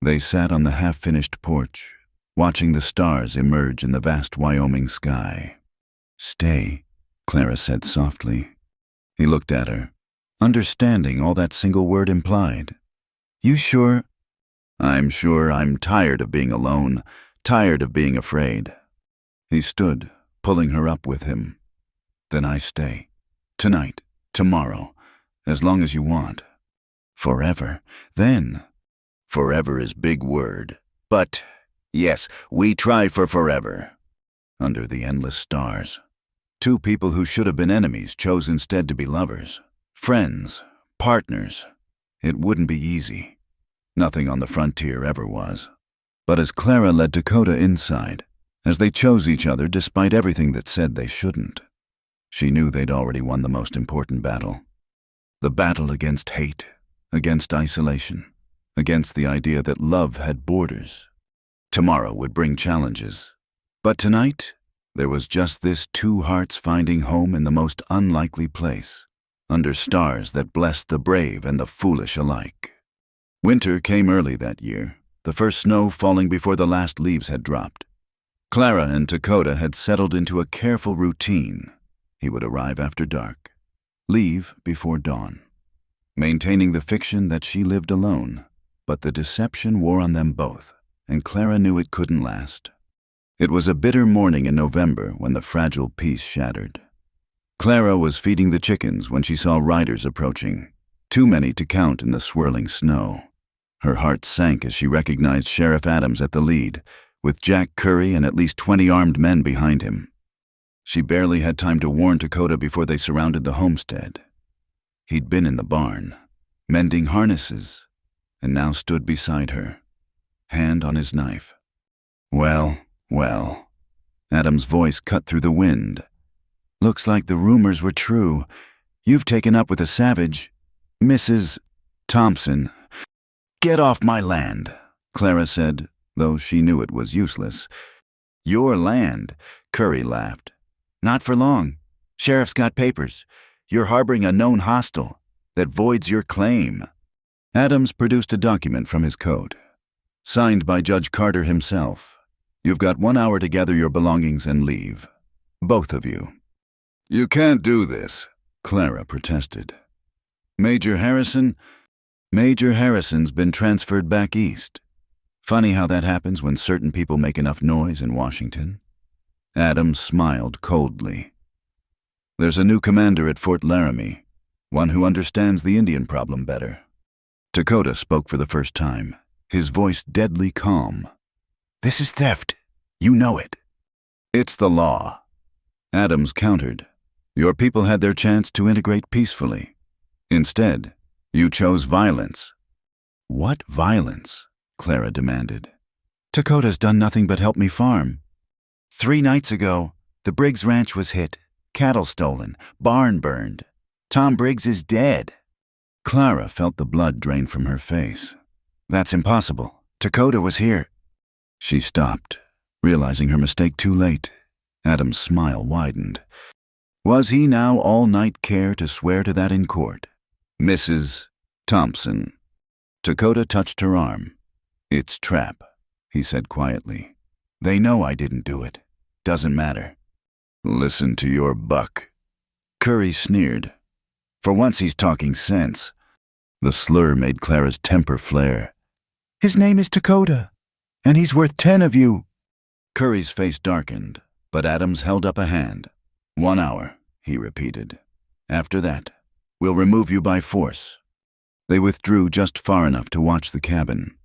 A: They sat on the half-finished porch, watching the stars emerge in the vast Wyoming sky. "Stay," Clara said softly. He looked at her, understanding all that single word implied. "You sure?" "I'm sure I'm tired of being alone, tired of being afraid." He stood, pulling her up with him. "Then I stay. Tonight, tomorrow, as long as you want." "Forever, then?" "Forever is big word. But, yes, we try for forever." Under the endless stars. Two people who should have been enemies chose instead to be lovers, friends, partners. It wouldn't be easy. Nothing on the frontier ever was. But as Clara led Dakota inside, as they chose each other despite everything that said they shouldn't, she knew they'd already won the most important battle. The battle against hate, against isolation, against the idea that love had borders. Tomorrow would bring challenges. But tonight, there was just this two hearts finding home in the most unlikely place, under stars that blessed the brave and the foolish alike. Winter came early that year, the first snow falling before the last leaves had dropped. Clara and Dakota had settled into a careful routine. He would arrive after dark, leave before dawn, maintaining the fiction that she lived alone. But the deception wore on them both, and Clara knew it couldn't last. It was a bitter morning in November when the fragile peace shattered. Clara was feeding the chickens when she saw riders approaching, too many to count in the swirling snow. Her heart sank as she recognized Sheriff Adams at the lead, with Jack Curry and at least 20 armed men behind him. She barely had time to warn Dakota before they surrounded the homestead. He'd been in the barn, mending harnesses, and now stood beside her, hand on his knife. "Well, well," Adam's voice cut through the wind. "Looks like the rumors were true. You've taken up with a savage, Mrs. Thompson." "Get off my land," Clara said, though she knew it was useless. "Your land," Curry laughed. "Not for long. Sheriff's got papers. You're harboring a known hostile that voids your claim." Adams produced a document from his coat, signed by Judge Carter himself. "You've got 1 hour to gather your belongings and leave. Both of you." "You can't do this," Clara protested. Major Harrison's been transferred back east. Funny how that happens when certain people make enough noise in Washington." Adams smiled coldly. "There's a new commander at Fort Laramie, one who understands the Indian problem better." Dakota spoke for the first time, his voice deadly calm. "This is theft. You know it." "It's the law." Adams countered. "Your people had their chance to integrate peacefully. Instead, you chose violence." "What violence?" Clara demanded. "Dakota's done nothing but help me farm. 3 nights ago, the Briggs Ranch was hit, cattle stolen, barn burned. Tom Briggs is dead." Clara felt the blood drain from her face. "That's impossible. Dakota was here." She stopped, realizing her mistake too late. Adam's smile widened. Was he now all-night care to swear to that in court? Mrs. Thompson. Dakota touched her arm. It's trap, he said quietly. They know I didn't do it. Doesn't matter. Listen to your buck. Curry sneered. For once he's talking sense. The slur made Clara's temper flare. His name is Dakota, and he's worth 10 of you. Curry's face darkened, but Adams held up a hand. 1 hour, he repeated. After that, we'll remove you by force. They withdrew just far enough to watch the cabin.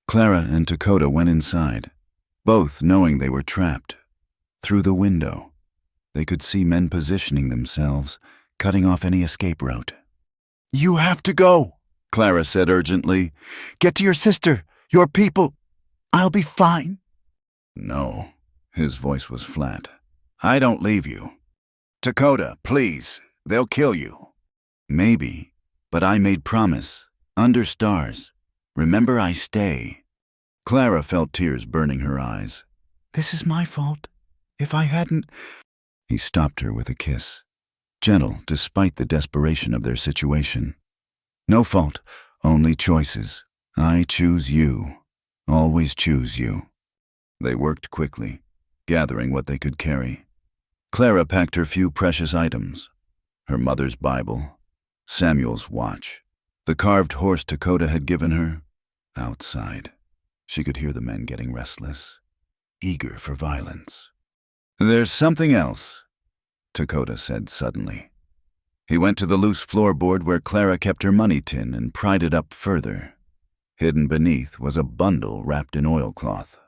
A: Clara and Dakota went inside, both knowing they were trapped. Through the window, they could see men positioning themselves, cutting off any escape route. You have to go, Clara said urgently. Get to your sister, your people. I'll be fine. No, his voice was flat. I don't leave you. Dakota, please, they'll kill you. Maybe, but I made promise, under stars. Remember, I stay. Clara felt tears burning her eyes. This is my fault. If I hadn't... He stopped her with a kiss, gentle despite the desperation of their situation. No fault, only choices. I choose you. Always choose you. They worked quickly, gathering what they could carry. Clara packed her few precious items. Her mother's Bible, Samuel's watch, the carved horse Dakota had given her. Outside, she could hear the men getting restless, eager for violence. There's something else, Dakota said suddenly. He went to the loose floorboard where Clara kept her money tin and pried it up further. Hidden beneath was a bundle wrapped in oilcloth.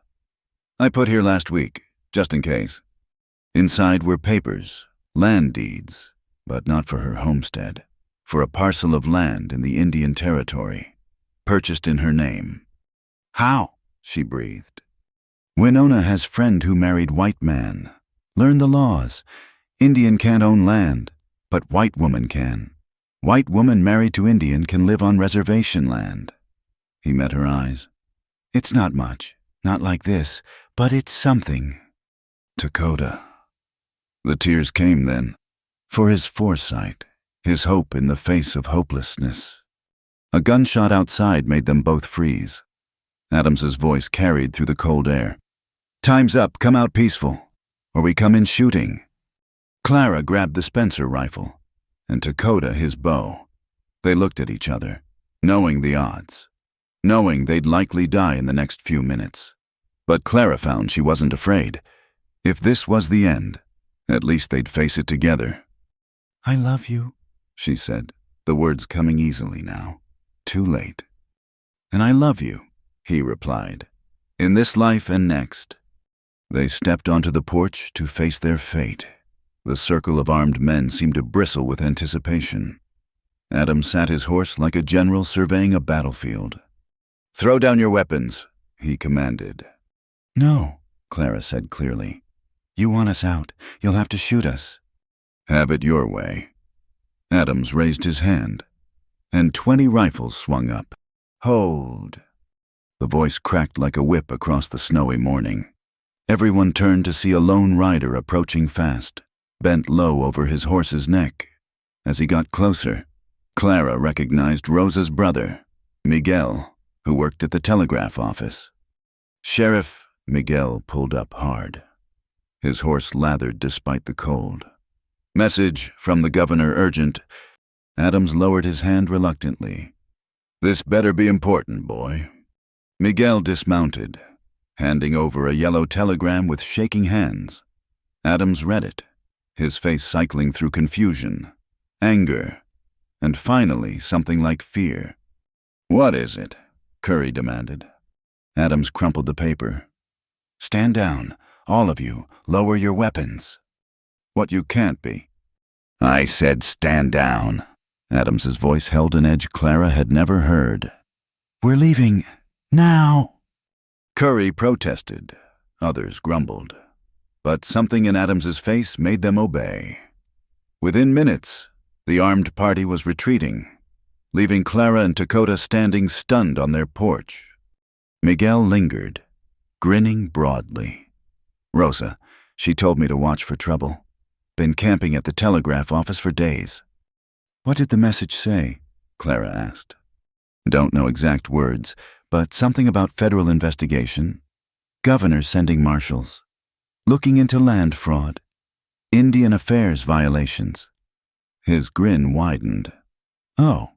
A: I put here last week, just in case. Inside were papers, land deeds, but not for her homestead, for a parcel of land in the Indian Territory, purchased in her name. How? She breathed. Winona has friend who married white man. Learn the laws. Indian can't own land, but white woman can. White woman married to Indian can live on reservation land. He met her eyes. It's not much, not like this, but it's something. Dakota. The tears came then, for his foresight, his hope in the face of hopelessness. A gunshot outside made them both freeze. Adams's voice carried through the cold air. Time's up, come out peaceful, or we come in shooting. Clara grabbed the Spencer rifle, and Dakota his bow. They looked at each other, knowing the odds, knowing they'd likely die in the next few minutes. But Clara found she wasn't afraid. If this was the end, at least they'd face it together. I love you, she said, the words coming easily now. Too late. And I love you, he replied, in this life and next. They stepped onto the porch to face their fate. The circle of armed men seemed to bristle with anticipation. Adam sat his horse like a general surveying a battlefield. Throw down your weapons, he commanded. No, Clara said clearly. You want us out. You'll have to shoot us. Have it your way. Adams raised his hand, and 20 rifles swung up. Hold. The voice cracked like a whip across the snowy morning. Everyone turned to see a lone rider approaching fast, bent low over his horse's neck. As he got closer, Clara recognized Rosa's brother, Miguel, who worked at the telegraph office. Sheriff Miguel pulled up hard. His horse lathered despite the cold. Message from the governor urgent. Adams lowered his hand reluctantly. This better be important, boy. Miguel dismounted, handing over a yellow telegram with shaking hands. Adams read it, his face cycling through confusion, anger, and finally something like fear. What is it? Curry demanded. Adams crumpled the paper. Stand down, all of you. Lower your weapons. What you can't be. I said stand down. Adams's voice held an edge Clara had never heard. We're leaving. Now. Curry protested. Others grumbled. But something in Adams's face made them obey. Within minutes, the armed party was retreating, leaving Clara and Dakota standing stunned on their porch. Miguel lingered, grinning broadly. Rosa, she told me to watch for trouble. Been camping at the telegraph office for days.
B: What did the message say?
A: Clara asked. Don't know exact words, but something about federal investigation. Governor sending marshals. Looking into land fraud. Indian affairs violations. His grin widened. Oh,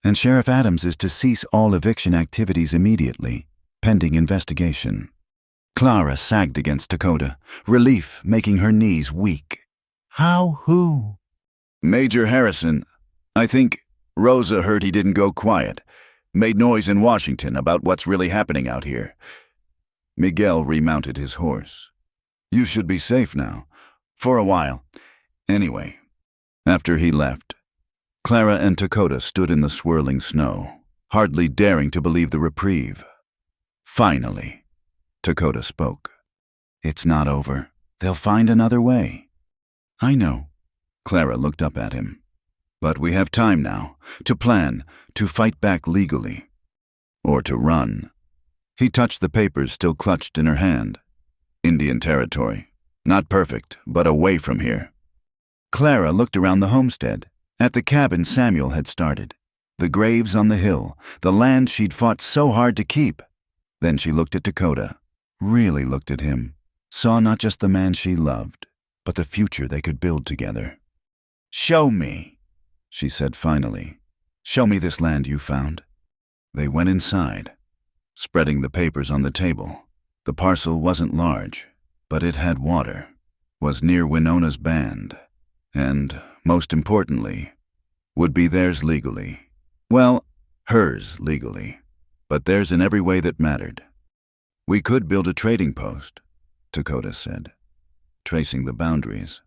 A: and Sheriff Adams is to cease all eviction activities immediately, pending investigation. Clara sagged against Dakota, relief making her knees weak.
B: How? Who?
A: Major Harrison. I think Rosa heard he didn't go quiet. Made noise in Washington about what's really happening out here. Miguel remounted his horse. You should be safe now. For a while. Anyway, after he left, Clara and Dakota stood in the swirling snow, hardly daring to believe the reprieve. Finally, Dakota spoke. It's not over. They'll find another way. I know. Clara looked up at him. But we have time now, to plan, to fight back legally. Or to run. He touched the papers still clutched in her hand. Indian territory. Not perfect, but away from here. Clara looked around the homestead, at the cabin Samuel had started, the graves on the hill, the land she'd fought so hard to keep. Then she looked at Dakota, really looked at him, saw not just the man she loved, but the future they could build together. Show me, she said finally. Show me this land you found. They went inside, spreading the papers on the table. The parcel wasn't large, but it had water, was near Winona's band, and, most importantly, would be theirs legally. Well, hers legally, but theirs in every way that mattered. We could build a trading post, Dakota said, tracing the boundaries.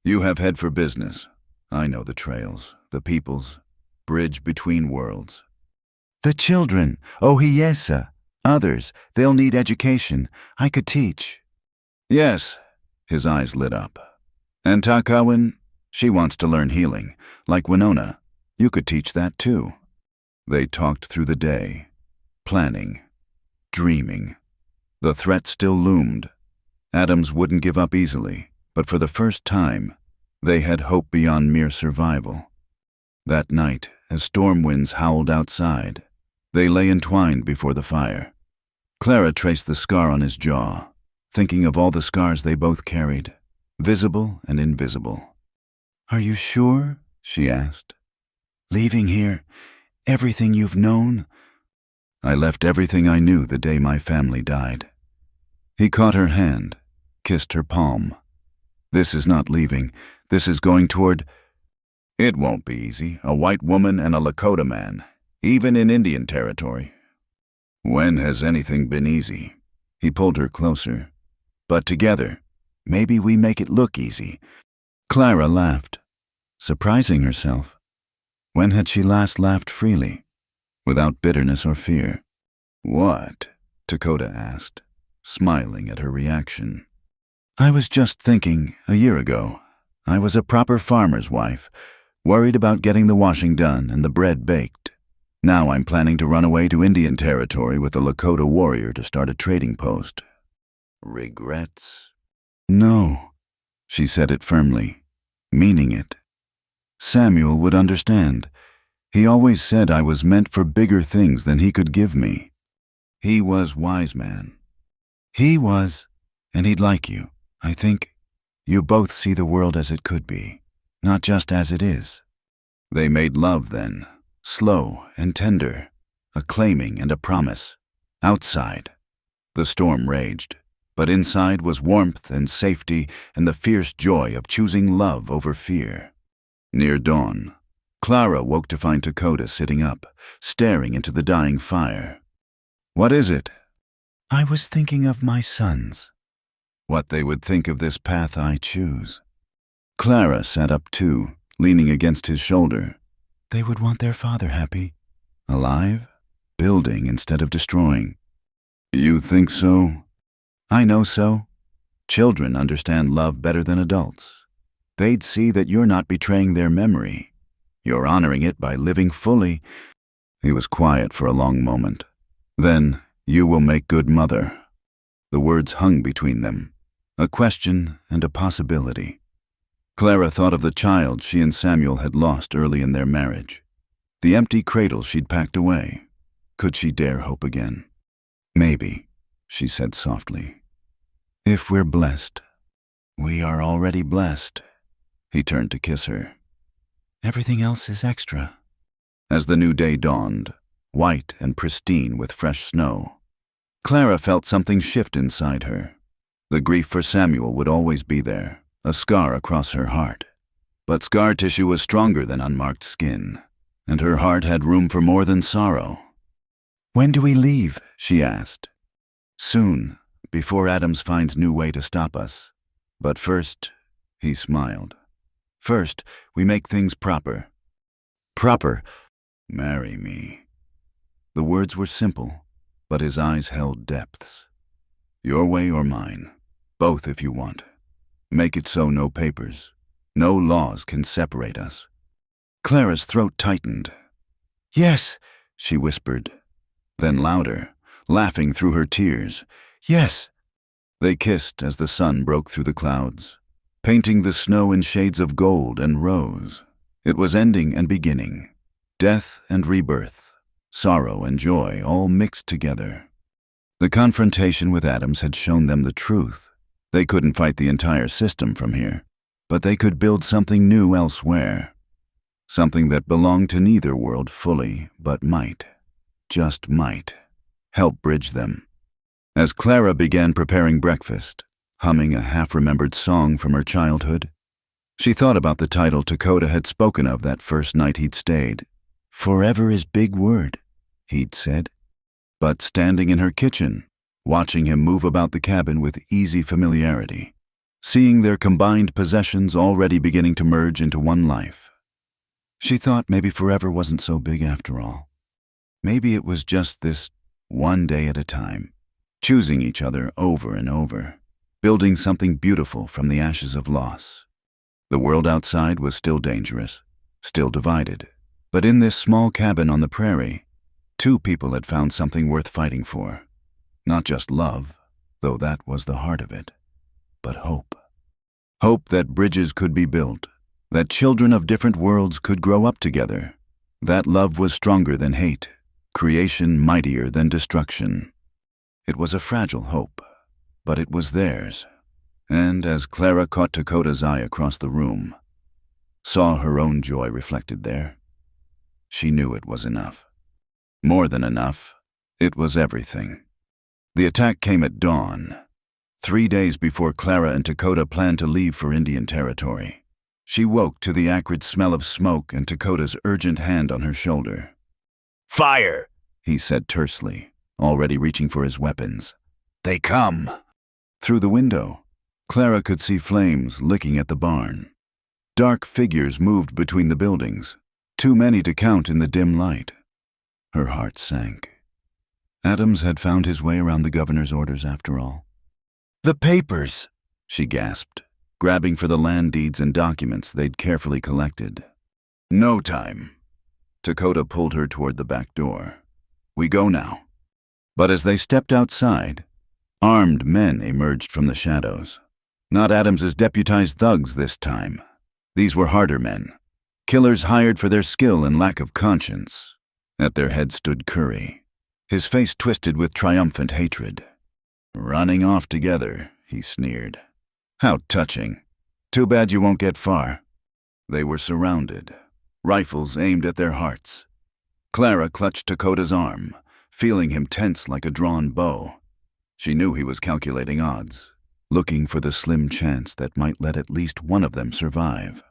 A: You have head for business. I know the trails, the peoples, bridge between worlds.
B: The children, oh yes, sir. Others, they'll need education. I could teach.
A: Yes, his eyes lit up. And Takawin, she wants to learn healing, like Winona. You could teach that too. They talked through the day, planning, dreaming. The threat still loomed. Adams wouldn't give up easily, but for the first time, they had hope beyond mere survival. That night, as storm winds howled outside, they lay entwined before the fire. Clara traced the scar on his jaw, thinking of all the scars they both carried, visible and invisible.
B: Are you sure? She asked. Leaving here, everything you've known?
A: I left everything I knew the day my family died. He caught her hand, kissed her palm. This is not leaving. This is going toward... It won't be easy, a white woman and a Lakota man, even in Indian territory. When has anything been easy? He pulled her closer. But together, maybe we make it look easy. Clara laughed, surprising herself. When had she last laughed freely, without bitterness or fear? What? Dakota asked, smiling at her reaction. I was just thinking, a year ago, I was a proper farmer's wife, worried about getting the washing done and the bread baked. Now I'm planning to run away to Indian territory with a Lakota warrior to start a trading post. Regrets? No, she said it firmly, meaning it. Samuel would understand. He always said I was meant for bigger things than he could give me. He was wise man. He was, and he'd like you, I think. You both see the world as it could be, not just as it is. They made love then, slow and tender, a claiming and a promise. Outside, the storm raged, but inside was warmth and safety and the fierce joy of choosing love over fear. Near dawn, Clara woke to find Dakota sitting up, staring into the dying fire. What is it?
B: I was thinking of my sons.
A: What they would think of this path I choose. Clara sat up too, leaning against his shoulder.
B: They would want their father happy.
A: Alive? Building instead of destroying. You think so? I know so. Children understand love better than adults. They'd see that you're not betraying their memory. You're honoring it by living fully. He was quiet for a long moment. Then, you will make good mother, The words hung between them, a question and a possibility. Clara thought of the child she and Samuel had lost early in their marriage, the empty cradle she'd packed away. Could she dare hope again? Maybe, she said softly. If we're blessed. We are already blessed. He turned to kiss her. Everything else is extra. As the new day dawned, white and pristine with fresh snow, Clara felt something shift inside her. The grief for Samuel would always be there, a scar across her heart. But scar tissue was stronger than unmarked skin, and her heart had room for more than sorrow. When do we leave? She asked. Soon, before Adams finds new way to stop us. But first, he smiled. First, we make things proper. Proper? Marry me. The words were simple, but his eyes held depths. Your way or mine, both if you want. Make it so no papers, no laws can separate us. Clara's throat tightened. Yes, she whispered. Then louder, laughing through her tears. Yes. They kissed as the sun broke through the clouds, painting the snow in shades of gold and rose. It was ending and beginning, death and rebirth, sorrow and joy all mixed together. The confrontation with Adams had shown them the truth. They couldn't fight the entire system from here, but they could build something new elsewhere. Something that belonged to neither world fully, but might, just might, help bridge them. As Clara began preparing breakfast, humming a half-remembered song from her childhood, she thought about the title Lakota had spoken of that first night he'd stayed. Forever is big word, he'd said. But standing in her kitchen, watching him move about the cabin with easy familiarity, seeing their combined possessions already beginning to merge into one life, she thought maybe forever wasn't so big after all. Maybe it was just this one day at a time, choosing each other over and over, building something beautiful from the ashes of loss. The world outside was still dangerous, still divided, but in this small cabin on the prairie, two people had found something worth fighting for. Not just love, though that was the heart of it, but hope. Hope that bridges could be built, that children of different worlds could grow up together, that love was stronger than hate, creation mightier than destruction. It was a fragile hope, but it was theirs. And as Clara caught Lakota's eye across the room, saw her own joy reflected there, she knew it was enough. More than enough, it was everything. The attack came at dawn, 3 days before Clara and Lakota planned to leave for Indian Territory. She woke to the acrid smell of smoke and Lakota's urgent hand on her shoulder. Fire, he said tersely, already reaching for his weapons. They come. Through the window, Clara could see flames licking at the barn. Dark figures moved between the buildings, too many to count in the dim light. Her heart sank. Adams had found his way around the governor's orders after all. The papers, she gasped, grabbing for the land deeds and documents they'd carefully collected. No time. Lakota pulled her toward the back door. We go now. But as they stepped outside, armed men emerged from the shadows. Not Adams's deputized thugs this time. These were harder men, killers hired for their skill and lack of conscience. At their head stood Curry, his face twisted with triumphant hatred. Running off together, he sneered. How touching. Too bad you won't get far. They were surrounded, rifles aimed at their hearts. Clara clutched Lakota's arm, feeling him tense like a drawn bow. She knew he was calculating odds, looking for the slim chance that might let at least one of them survive.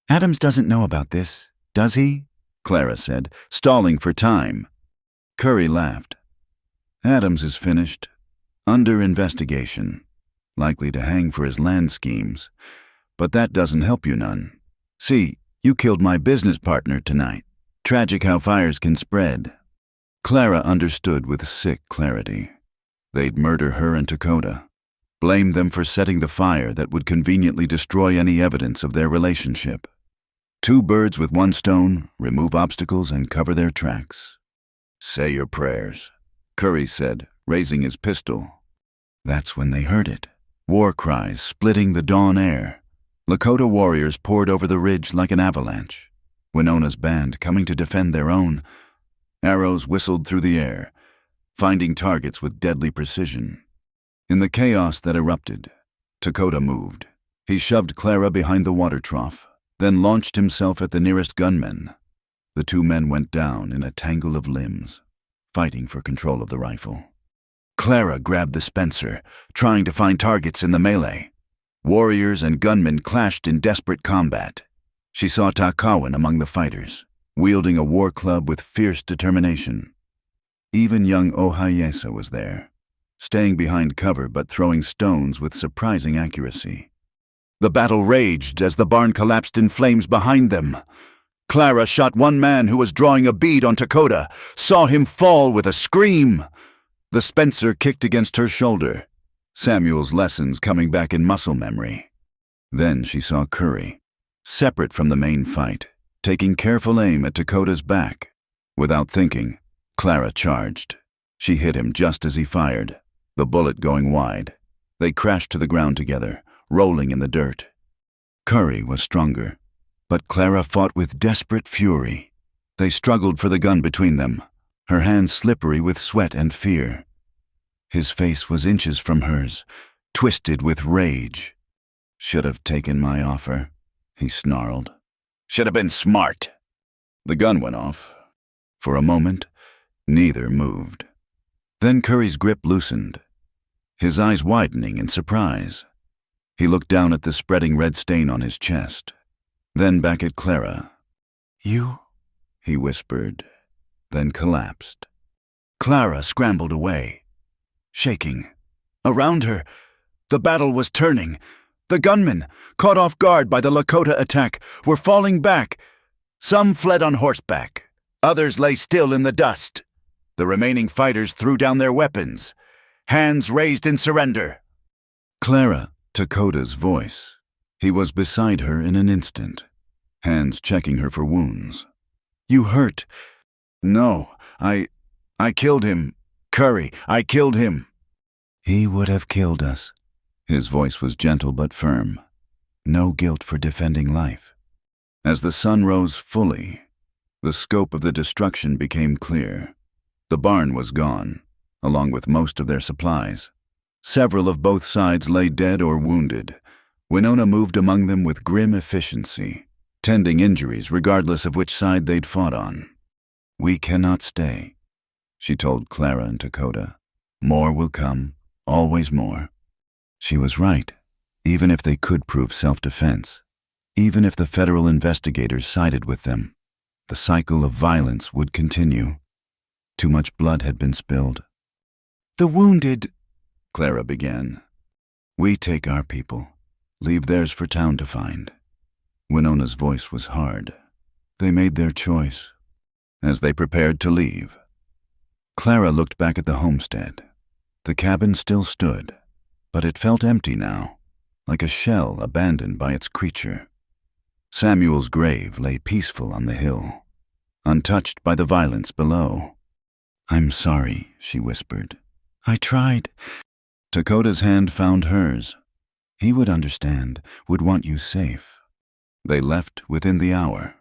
A: Adams doesn't know about this, does he? Clara said, stalling for time. Curry laughed. Adams is finished, under investigation, likely to hang for his land schemes, but that doesn't help you none. See, you killed my business partner tonight. Tragic how fires can spread. Clara understood with sick clarity. They'd murder her and Lakota, blame them for setting the fire that would conveniently destroy any evidence of their relationship. 2 birds with 1 stone, remove obstacles and cover their tracks. Say your prayers, Curry said, raising his pistol. That's when they heard it. War cries splitting the dawn air. Lakota warriors poured over the ridge like an avalanche. Winona's band coming to defend their own. Arrows whistled through the air, finding targets with deadly precision. In the chaos that erupted, Lakota moved. He shoved Clara behind the water trough, then launched himself at the nearest gunmen. The two men went down in a tangle of limbs, fighting for control of the rifle. Clara grabbed the Spencer, trying to find targets in the melee. Warriors and gunmen clashed in desperate combat. She saw Takawan among the fighters, wielding a war club with fierce determination. Even young Ohayesa was there, staying behind cover but throwing stones with surprising accuracy. The battle raged as the barn collapsed in flames behind them. Clara shot one man who was drawing a bead on Lakota, saw him fall with a scream. The Spencer kicked against her shoulder, Samuel's lessons coming back in muscle memory. Then she saw Curry, separate from the main fight, taking careful aim at Lakota's back. Without thinking, Clara charged. She hit him just as he fired, the bullet going wide. They crashed to the ground together, rolling in the dirt. Curry was stronger, but Clara fought with desperate fury. They struggled for the gun between them, her hands slippery with sweat and fear. His face was inches from hers, twisted with rage. "Should have taken my offer," he snarled. "Should have been smart." The gun went off. For a moment, neither moved. Then Curry's grip loosened, his eyes widening in surprise. He looked down at the spreading red stain on his chest, then back at Clara. "You?" he whispered, then collapsed. Clara scrambled away, shaking. Around her, the battle was turning. The gunmen, caught off guard by the Lakota attack, were falling back. Some fled on horseback. Others lay still in the dust. The remaining fighters threw down their weapons, hands raised in surrender. Clara, Lakota's voice. He was beside her in an instant, hands checking her for wounds. "You hurt?" "No, I killed him. Curry, I killed him." "He would have killed us." His voice was gentle but firm. No guilt for defending life. As the sun rose fully, the scope of the destruction became clear. The barn was gone, along with most of their supplies. Several of both sides lay dead or wounded. Winona moved among them with grim efficiency, tending injuries regardless of which side they'd fought on. "We cannot stay," she told Clara and Lakota. "More will come, always more." She was right, even if they could prove self-defense. Even if the federal investigators sided with them, the cycle of violence would continue. Too much blood had been spilled. "The wounded," Clara began. "We take our people, leave theirs for town to find." Winona's voice was hard. They made their choice. As they prepared to leave, Clara looked back at the homestead. The cabin still stood, but it felt empty now, like a shell abandoned by its creature. Samuel's grave lay peaceful on the hill, untouched by the violence below. "I'm sorry," she whispered. "I tried." Lakota's hand found hers. He would understand, would want you safe. They left within the hour,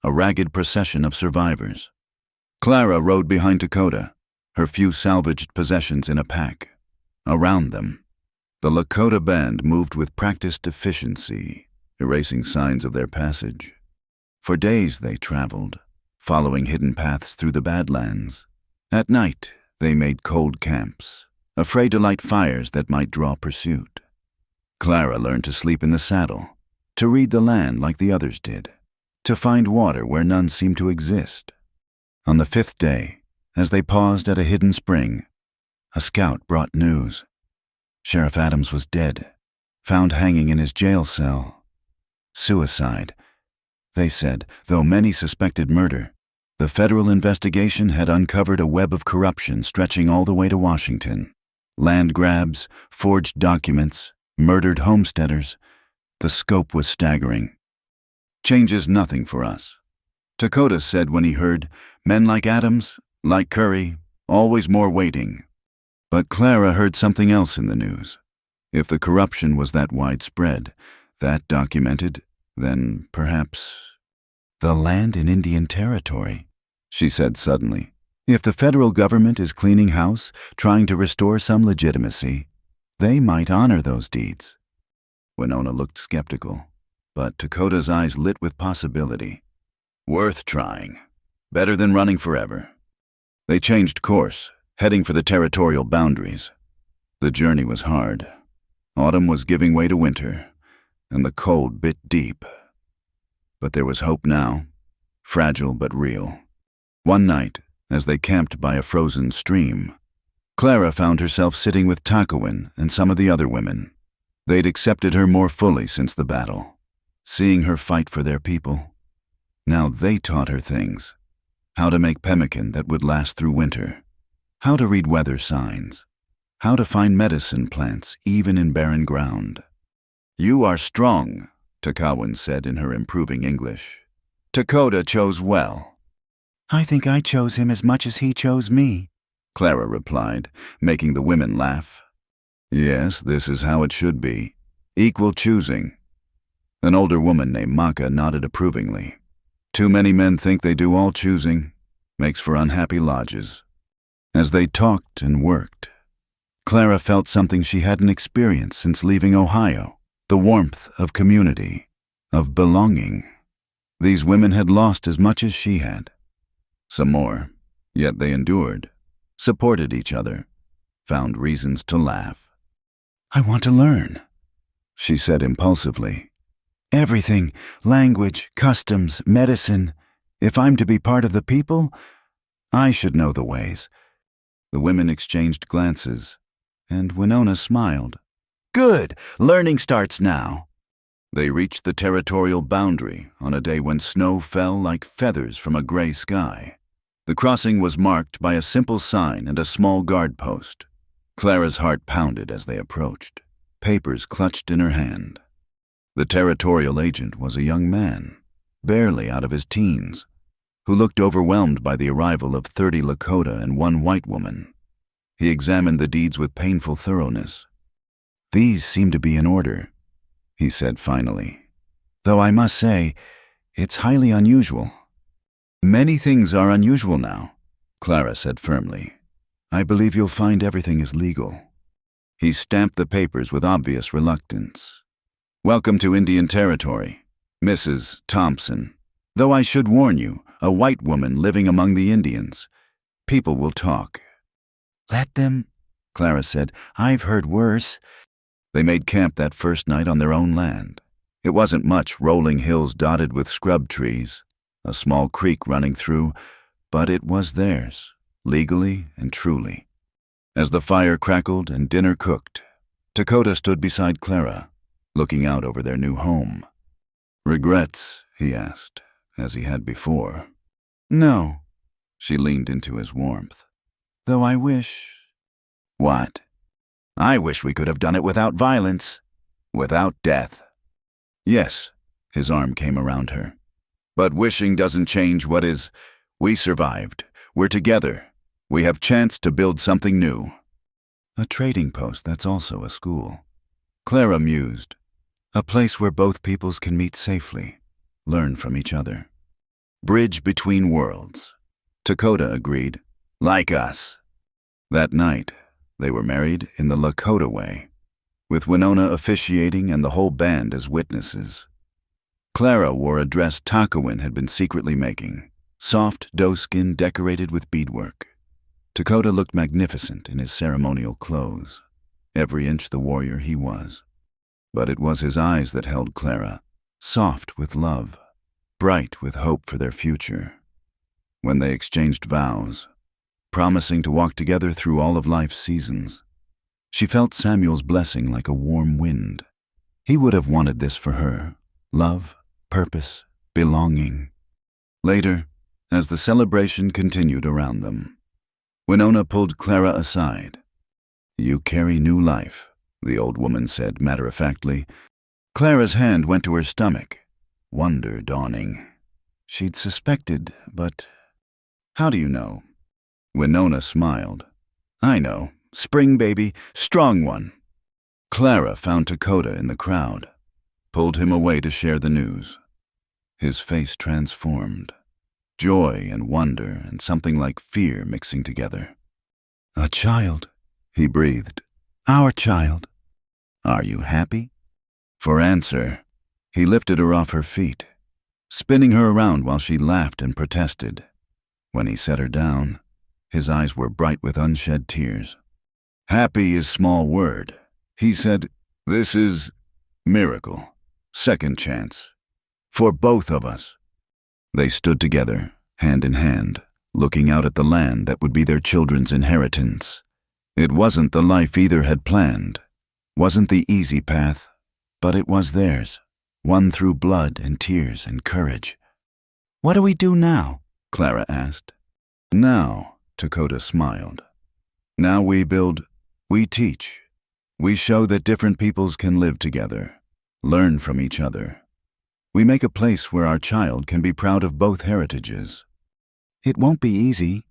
A: a ragged procession of survivors. Clara rode behind Lakota, her few salvaged possessions in a pack. Around them, the Lakota band moved with practiced efficiency, erasing signs of their passage. For days they traveled, following hidden paths through the Badlands. At night, they made cold camps, afraid to light fires that might draw pursuit. Clara learned to sleep in the saddle, to read the land like the others did, to find water where none seemed to exist. On the 5th day, as they paused at a hidden spring, a scout brought news. Sheriff Adams was dead, found hanging in his jail cell. Suicide, they said, though many suspected murder. The federal investigation had uncovered a web of corruption stretching all the way to Washington. Land grabs, forged documents, murdered homesteaders. The scope was staggering. "Changes nothing for us," Lakota said when he heard, "Men like Adams, like Curry, always more waiting." But Clara heard something else in the news. If the corruption was that widespread, that documented, then perhaps
B: The land in Indian Territory,
A: she said suddenly. If the federal government is cleaning house, trying to restore some legitimacy, they might honor those deeds. Winona looked skeptical, but Dakota's eyes lit with possibility. Worth trying. Better than running forever. They changed course, heading for the territorial boundaries. The journey was hard. Autumn was giving way to winter, and the cold bit deep. But there was hope now, fragile but real. One night, as they camped by a frozen stream, Clara found herself sitting with Takowin and some of the other women. They'd accepted her more fully since the battle, seeing her fight for their people. Now they taught her things. How to make pemmican that would last through winter. How to read weather signs. How to find medicine plants even in barren ground. "You are strong," Takowin said in her improving English. "Dakota chose well."
B: I think I chose him as much as he chose me,
A: Clara replied, making the women laugh. Yes, this is how it should be. Equal choosing. An older woman named Maka nodded approvingly. Too many men think they do all choosing. Makes for unhappy lodges. As they talked and worked, Clara felt something she hadn't experienced since leaving Ohio. The warmth of community, of belonging. These women had lost as much as she had. Some more, yet they endured, supported each other, found reasons to laugh.
B: I want to learn,
A: she said impulsively.
B: Everything, language, customs, medicine. If I'm to be part of the people, I should know the ways.
A: The women exchanged glances, and Winona smiled.
B: Good, learning starts now.
A: They reached the territorial boundary on a day when snow fell like feathers from a gray sky. The crossing was marked by a simple sign and a small guard post. Clara's heart pounded as they approached, papers clutched in her hand. The territorial agent was a young man, barely out of his teens, who looked overwhelmed by the arrival of 30 Lakota and 1 white woman. He examined the deeds with painful thoroughness.
B: These seem to be in order, he said finally. Though I must say, it's highly unusual.
A: Many things are unusual now, Clara said firmly. I believe you'll find everything is legal. He stamped the papers with obvious reluctance. Welcome to Indian Territory, Mrs. Thompson. Though I should warn you, a white woman living among the Indians. People will talk.
B: Let them, Clara said. I've heard worse.
A: They made camp that first night on their own land. It wasn't much, rolling hills dotted with scrub trees, a small creek running through, but it was theirs, legally and truly. As the fire crackled and dinner cooked, Dakota stood beside Clara, looking out over their new home. Regrets, he asked, as he had before.
B: No,
A: she leaned into his warmth.
B: Though I wish.
A: What? I wish we could have done it without violence, without death. Yes, his arm came around her. But wishing doesn't change what is. We survived. We're together. We have chance to build something new.
B: A trading post that's also a school.
A: Clara mused.
B: A place where both peoples can meet safely, learn from each other.
A: Bridge between worlds. Dakota agreed. Like us. That night, they were married in the Lakota way, with Winona officiating and the whole band as witnesses. Clara wore a dress Takowin had been secretly making, soft doeskin decorated with beadwork. Dakota looked magnificent in his ceremonial clothes, every inch the warrior he was. But it was his eyes that held Clara, soft with love, bright with hope for their future. When they exchanged vows, promising to walk together through all of life's seasons, she felt Samuel's blessing like a warm wind. He would have wanted this for her, love, purpose, belonging. Later, as the celebration continued around them, Winona pulled Clara aside. You carry new life, the old woman said matter-of-factly. Clara's hand went to her stomach, wonder dawning. She'd suspected, but... How do you know? Winona smiled. I know,
B: Spring baby, strong one.
A: Clara found Dakota in the crowd, pulled him away to share the news. His face transformed, joy and wonder and something like fear mixing together.
B: A child,
A: he breathed.
B: our child.
A: Are you happy? For answer, he lifted her off her feet, spinning her around while she laughed and protested. When he set her down, his eyes were bright with unshed tears. Happy is small word. He said, this is miracle, second chance, for both of us. They stood together, hand in hand, looking out at the land that would be their children's inheritance. It wasn't the life either had planned, wasn't the easy path, but it was theirs, won through blood and tears and courage.
B: What do we do now?
A: Clara asked. Now, Dakota smiled. Now we build, we teach. We show that different peoples can live together, learn from each other. We make a place where our child can be proud of both heritages.
B: It won't be easy.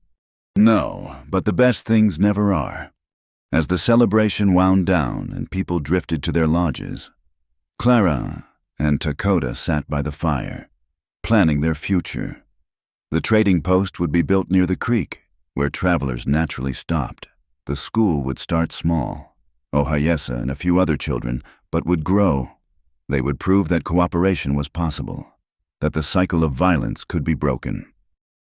A: No, but the best things never are. As the celebration wound down and people drifted to their lodges, Clara and Dakota sat by the fire, planning their future. The trading post would be built near the creek, where travelers naturally stopped. The school would start small, Ohayesa and a few other children, but would grow. They would prove that cooperation was possible, that the cycle of violence could be broken.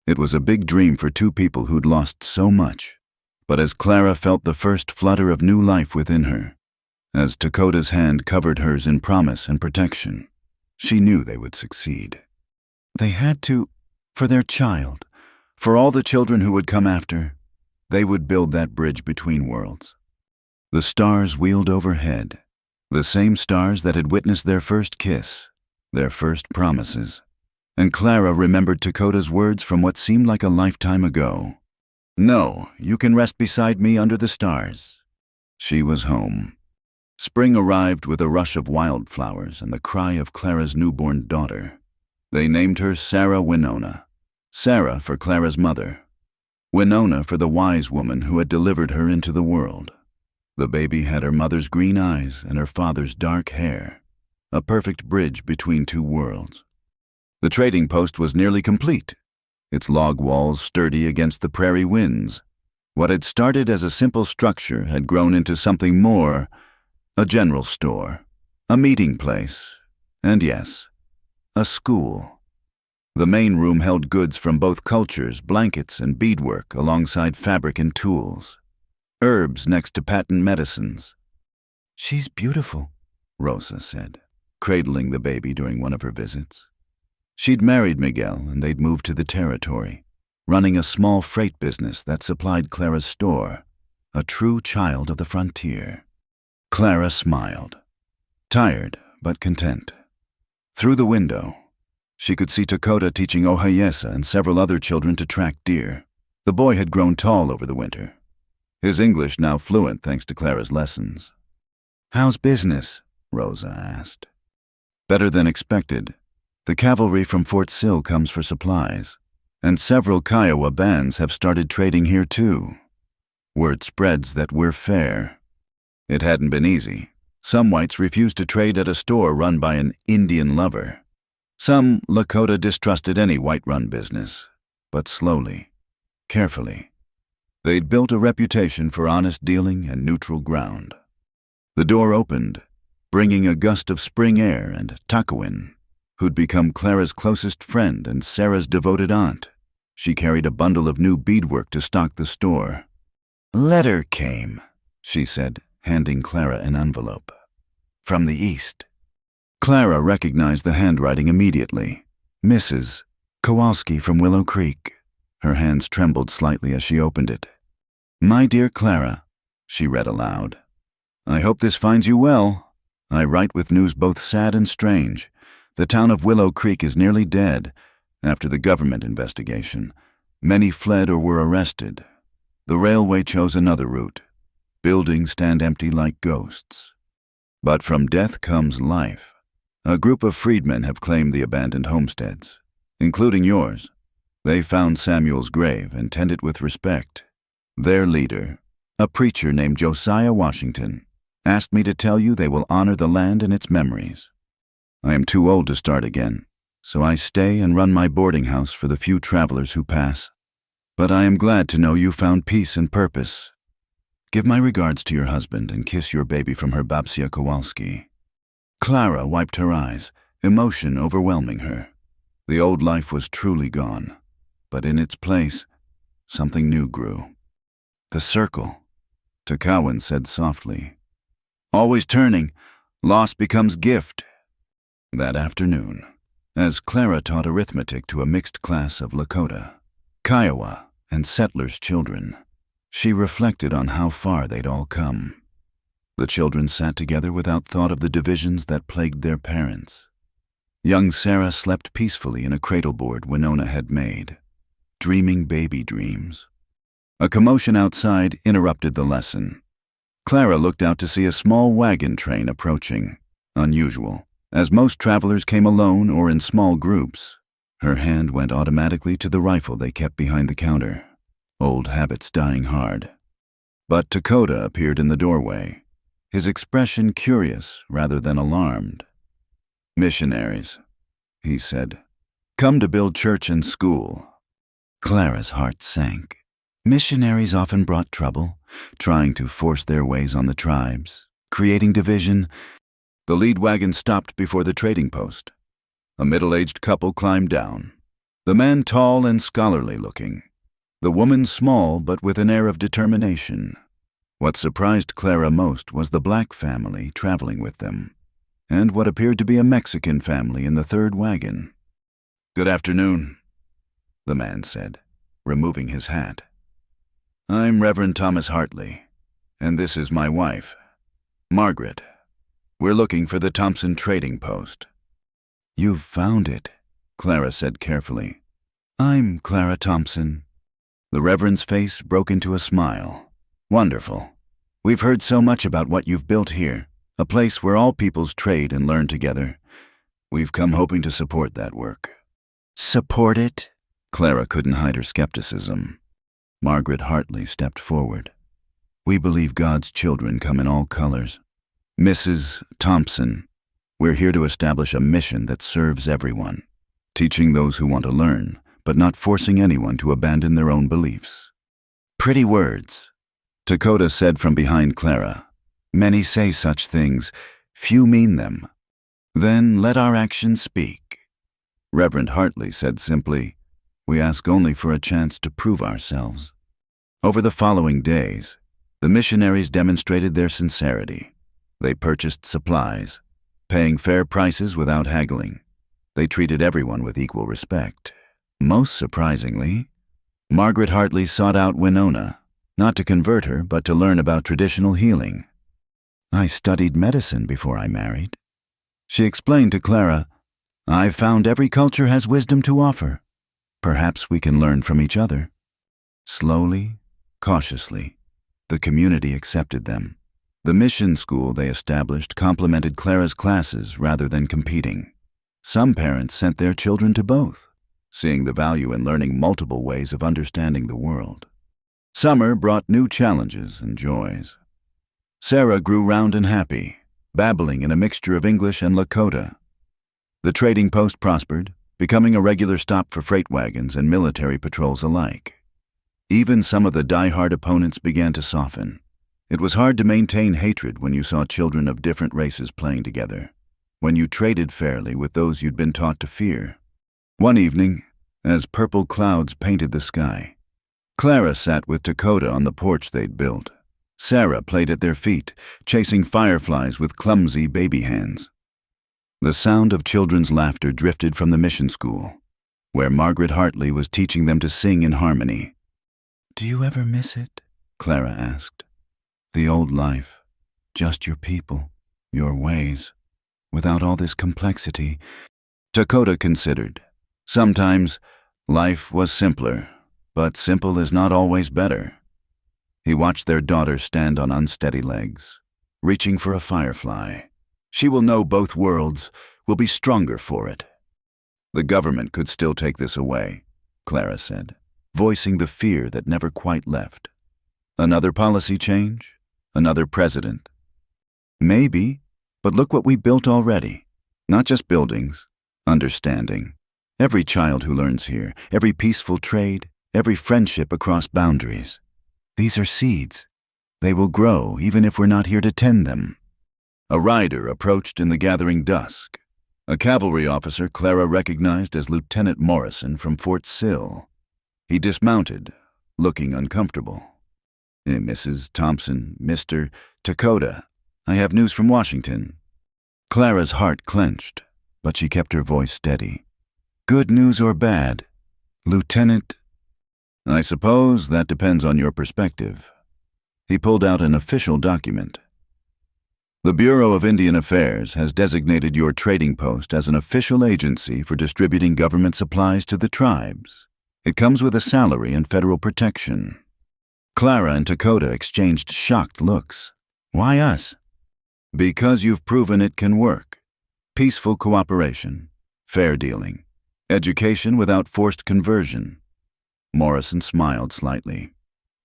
A: It was a big dream for two people who'd lost so much, but as Clara felt the first flutter of new life within her, as Dakota's hand covered hers in promise and protection, she knew they would succeed.
B: They had to, for their child,
A: for all the children who would come after, they would build that bridge between worlds. The stars wheeled overhead, the same stars that had witnessed their first kiss, their first promises. And Clara remembered Dakota's words from what seemed like a lifetime ago. No, you can rest beside me under the stars. She was home. Spring arrived with a rush of wildflowers and the cry of Clara's newborn daughter. They named her Sarah Winona. Sarah for Clara's mother. Winona for the wise woman who had delivered her into the world. The baby had her mother's green eyes and her father's dark hair, a perfect bridge between two worlds. The trading post was nearly complete, its log walls sturdy against the prairie winds. What had started as a simple structure had grown into something more, a general store, a meeting place, and yes, a school. The main room held goods from both cultures, blankets and beadwork alongside fabric and tools, herbs next to patent medicines.
B: She's beautiful,
A: Rosa said, cradling the baby during one of her visits. She'd married Miguel and they'd moved to the territory, running a small freight business that supplied Clara's store, a true child of the frontier. Clara smiled, tired but content. Through the window, she could see Dakota teaching Ohayesa and several other children to track deer. The boy had grown tall over the winter, his English now fluent thanks to Clara's lessons.
B: How's business?
A: Rosa asked. Better than expected. The cavalry from Fort Sill comes for supplies, and several Kiowa bands have started trading here too. Word spreads that we're fair. It hadn't been easy. Some whites refused to trade at a store run by an Indian lover. Some Lakota distrusted any white-run business, but slowly, carefully. They'd built a reputation for honest dealing and neutral ground. The door opened, bringing a gust of spring air and Takawin, who'd become Clara's closest friend and Sarah's devoted aunt. She carried a bundle of new beadwork to stock the store.
B: Letter came,
A: she said, handing Clara an envelope.
B: From the east.
A: Clara recognized the handwriting immediately. Mrs.
B: Kowalski from Willow Creek.
A: Her hands trembled slightly as she opened it. My dear Clara, she read aloud. I hope this finds you well. I write with news both sad and strange. The town of Willow Creek is nearly dead. After the government investigation, many fled or were arrested. The railway chose another route. Buildings stand empty like ghosts. But from death comes life. A group of freedmen have claimed the abandoned homesteads, including yours. They found Samuel's grave and tend it with respect. Their leader, A preacher named Josiah Washington asked me to tell you they will honor the land and its memories. I am too old to start again, so I stay and run my boarding house for the few travelers who pass. But I am glad to know you found peace and purpose. Give my regards to your husband and kiss your baby from her Babcia Kowalski." Clara wiped her eyes, emotion overwhelming her. The old life was truly gone, but in its place, something new grew. "The circle," Takawan said softly. "Always turning, loss becomes gift." That afternoon, as Clara taught arithmetic to a mixed class of Lakota, Kiowa, and settlers' children, she reflected on how far they'd all come. The children sat together without thought of the divisions that plagued their parents. Young Sarah slept peacefully in a cradleboard Winona had made, dreaming baby dreams. A commotion outside interrupted the lesson. Clara looked out to see a small wagon train approaching, unusual, as most travelers came alone or in small groups. Her hand went automatically to the rifle they kept behind the counter, old habits dying hard. But Dakota appeared in the doorway, his expression curious rather than alarmed. "Missionaries," he said, "come to build church and school." Clara's heart sank. Missionaries often brought trouble, trying to force their ways on the tribes, creating division. The lead wagon stopped before the trading post. A middle-aged couple climbed down, the man tall and scholarly-looking, the woman small but with an air of determination. What surprised Clara most was the black family traveling with them, and what appeared to be a Mexican family in the third wagon. "Good afternoon," the man said, removing his hat. "I'm Reverend Thomas Hartley, and this is my wife, Margaret. We're looking for the Thompson Trading Post." "You've found it," Clara said carefully. "I'm Clara Thompson." The Reverend's face broke into a smile. "Wonderful. We've heard so much about what you've built here, a place where all peoples trade and learn together. We've come hoping to support that work." "Support it?" Clara couldn't hide her skepticism. Margaret Hartley stepped forward. "We believe God's children come in all colors. Mrs. Thompson, we're here to establish a mission that serves everyone, teaching those who want to learn, but not forcing anyone to abandon their own beliefs." "Pretty words," Dakota said from behind Clara. "Many say such things, few mean them. Then let our actions speak." Reverend Hartley said simply, "We ask only for a chance to prove ourselves." Over the following days, the missionaries demonstrated their sincerity. They purchased supplies, paying fair prices without haggling. They treated everyone with equal respect. Most surprisingly, Margaret Hartley sought out Winona, not to convert her, but to learn about traditional healing. "I studied medicine before I married," she explained to Clara. "I've found every culture has wisdom to offer. Perhaps we can learn from each other." Slowly, cautiously, the community accepted them. The mission school they established complemented Clara's classes rather than competing. Some parents sent their children to both, seeing the value in learning multiple ways of understanding the world. Summer brought new challenges and joys. Sarah grew round and happy, babbling in a mixture of English and Lakota. The trading post prospered, becoming a regular stop for freight wagons and military patrols alike. Even some of the die-hard opponents began to soften. It was hard to maintain hatred when you saw children of different races playing together, when you traded fairly with those you'd been taught to fear. One evening, as purple clouds painted the sky, Clara sat with Dakota on the porch they'd built. Sarah played at their feet, chasing fireflies with clumsy baby hands. The sound of children's laughter drifted from the mission school, where Margaret Hartley was teaching them to sing in harmony. "Do you ever miss it?" Clara asked. "The old life, just your people, your ways, without all this complexity." Dakota considered. Sometimes life was simpler, but simple is not always better. He watched their daughter stand on unsteady legs, reaching for a firefly. "She will know both worlds, will be stronger for it." "The government could still take this away," Clara said, voicing the fear that never quite left. Another policy change? Another president? Maybe, but look what we built already. Not just buildings, understanding. Every child who learns here, every peaceful trade, every friendship across boundaries. These are seeds. They will grow even if we're not here to tend them. A rider approached in the gathering dusk. A cavalry officer Clara recognized as Lieutenant Morrison from Fort Sill. He dismounted, looking uncomfortable. Mrs. Thompson, Mr. Dakota, I have news from Washington. Clara's heart clenched, but she kept her voice steady. Good news or bad, Lieutenant? I suppose that depends on your perspective. He pulled out an official document. The Bureau of Indian Affairs has designated your trading post as an official agency for distributing government supplies to the tribes. It comes with a salary and federal protection. Clara and Dakota exchanged shocked looks. Why us? Because you've proven it can work. Peaceful cooperation, fair dealing, education without forced conversion. Morrison smiled slightly.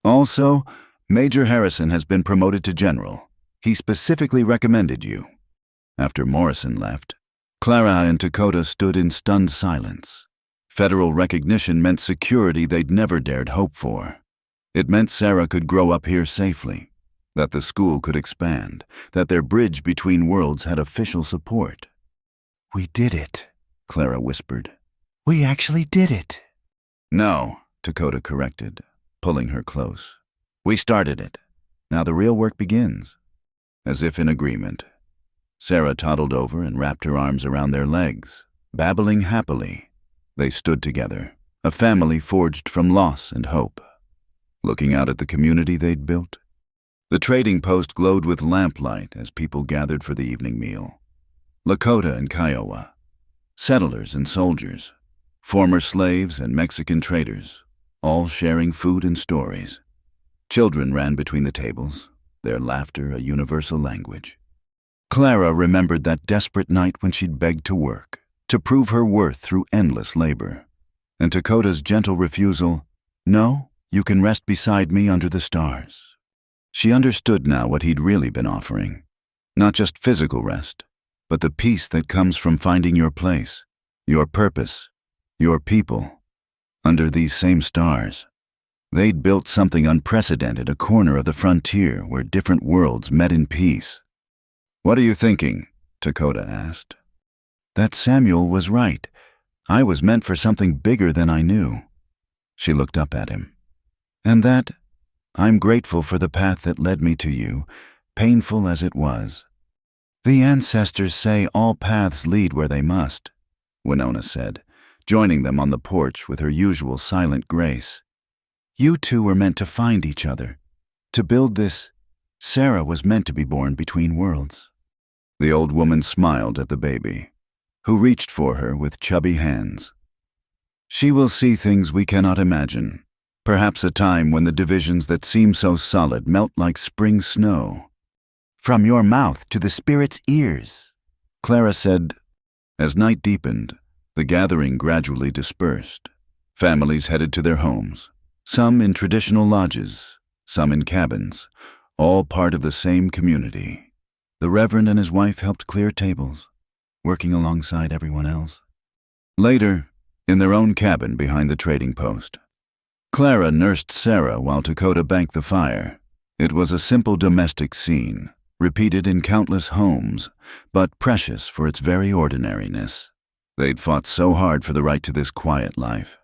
A: Also, Major Harrison has been promoted to general. He specifically recommended you. After Morrison left, Clara and Dakota stood in stunned silence. Federal recognition meant security they'd never dared hope for. It meant Sarah could grow up here safely, that the school could expand, that their bridge between worlds had official support. We did it, Clara whispered. We actually did it. No, Dakota corrected, pulling her close. We started it. Now the real work begins. As if in agreement, Sarah toddled over and wrapped her arms around their legs, babbling happily. They stood together, a family forged from loss and hope. Looking out at the community they'd built, the trading post glowed with lamplight as people gathered for the evening meal. Lakota and Kiowa, settlers and soldiers, former slaves and Mexican traders, all sharing food and stories. Children ran between the tables, their laughter a universal language. Clara remembered that desperate night when she'd begged to work, to prove her worth through endless labor. And Dakota's gentle refusal, no, you can rest beside me under the stars. She understood now what he'd really been offering. Not just physical rest, but the peace that comes from finding your place, your purpose, your people, under these same stars. They'd built something unprecedented, a corner of the frontier where different worlds met in peace. What are you thinking? Dakota asked. That Samuel was right. I was meant for something bigger than I knew. She looked up at him. And that, I'm grateful for the path that led me to you, painful as it was. The ancestors say all paths lead where they must, Winona said, joining them on the porch with her usual silent grace. You two were meant to find each other. To build this, Sarah was meant to be born between worlds. The old woman smiled at the baby, who reached for her with chubby hands. She will see things we cannot imagine, perhaps a time when the divisions that seem so solid melt like spring snow. From your mouth to the spirit's ears, Clara said. As night deepened, the gathering gradually dispersed. Families headed to their homes. Some in traditional lodges, some in cabins, all part of the same community. The Reverend and his wife helped clear tables, working alongside everyone else. Later, in their own cabin behind the trading post, Clara nursed Sarah while Dakota banked the fire. It was a simple domestic scene, repeated in countless homes, but precious for its very ordinariness. They'd fought so hard for the right to this quiet life.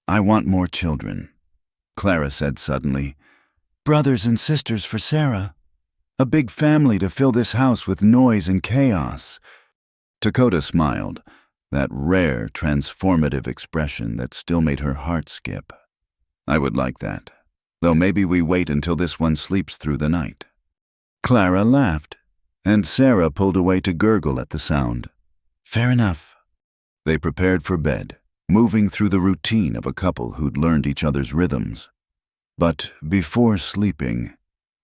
A: I want more children, Clara said suddenly. Brothers and sisters for Sarah. A big family to fill this house with noise and chaos. Dakota smiled, that rare, transformative expression that still made her heart skip. I would like that, though maybe we wait until this one sleeps through the night. Clara laughed, and Sarah pulled away to gurgle at the sound. Fair enough. They prepared for bed, moving through the routine of a couple who'd learned each other's rhythms. But before sleeping,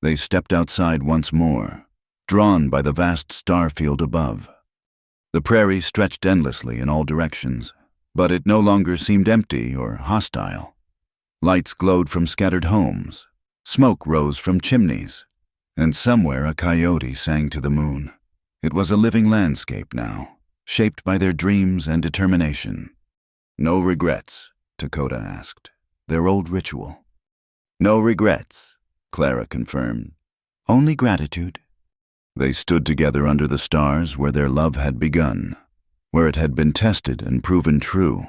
A: they stepped outside once more, drawn by the vast star field above. The prairie stretched endlessly in all directions, but it no longer seemed empty or hostile. Lights glowed from scattered homes, Smoke rose from chimneys, and somewhere a coyote sang to the moon. It was a living landscape now, shaped by their dreams and determination. "No regrets?" Dakota asked, their old ritual. "No regrets," Clara confirmed. "Only gratitude." They stood together under the stars where their love had begun, where it had been tested and proven true.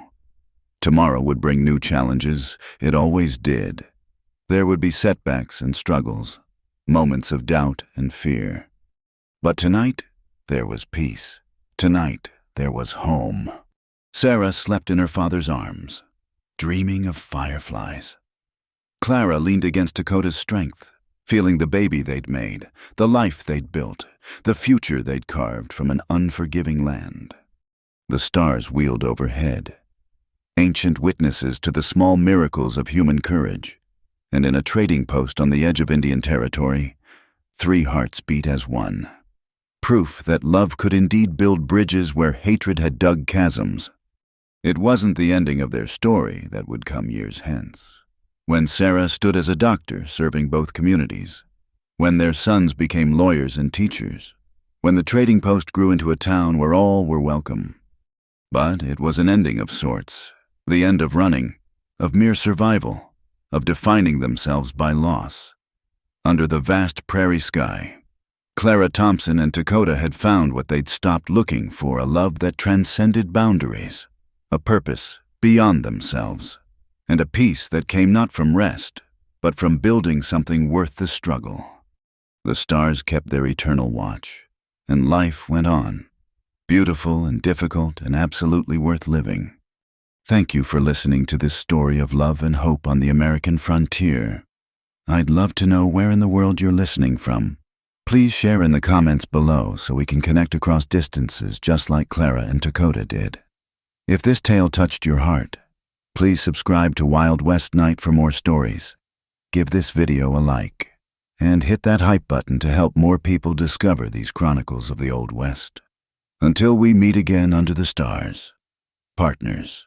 A: Tomorrow would bring new challenges. It always did. There would be setbacks and struggles, moments of doubt and fear. But tonight, there was peace. Tonight, there was home. Sarah slept in her father's arms, dreaming of fireflies. Clara leaned against Dakota's strength, feeling the baby they'd made, the life they'd built, the future they'd carved from an unforgiving land. The stars wheeled overhead, ancient witnesses to the small miracles of human courage. And in a trading post on the edge of Indian Territory, 3 hearts beat as one. Proof that love could indeed build bridges where hatred had dug chasms. It wasn't the ending of their story that would come years hence, when Sarah stood as a doctor serving both communities, when their sons became lawyers and teachers, when the trading post grew into a town where all were welcome. But it was an ending of sorts, the end of running, of mere survival, of defining themselves by loss. Under the vast prairie sky, Clara Thompson and Dakota had found what they'd stopped looking for, a love that transcended boundaries, a purpose beyond themselves, and a peace that came not from rest, but from building something worth the struggle. The stars kept their eternal watch, and life went on, beautiful and difficult and absolutely worth living. Thank you for listening to this story of love and hope on the American frontier. I'd love to know where in the world you're listening from. Please share in the comments below so we can connect across distances just like Clara and Dakota did. If this tale touched your heart, please subscribe to Wild West Night for more stories. Give this video a like, and hit that hype button to help more people discover these chronicles of the Old West. Until we meet again under the stars, partners.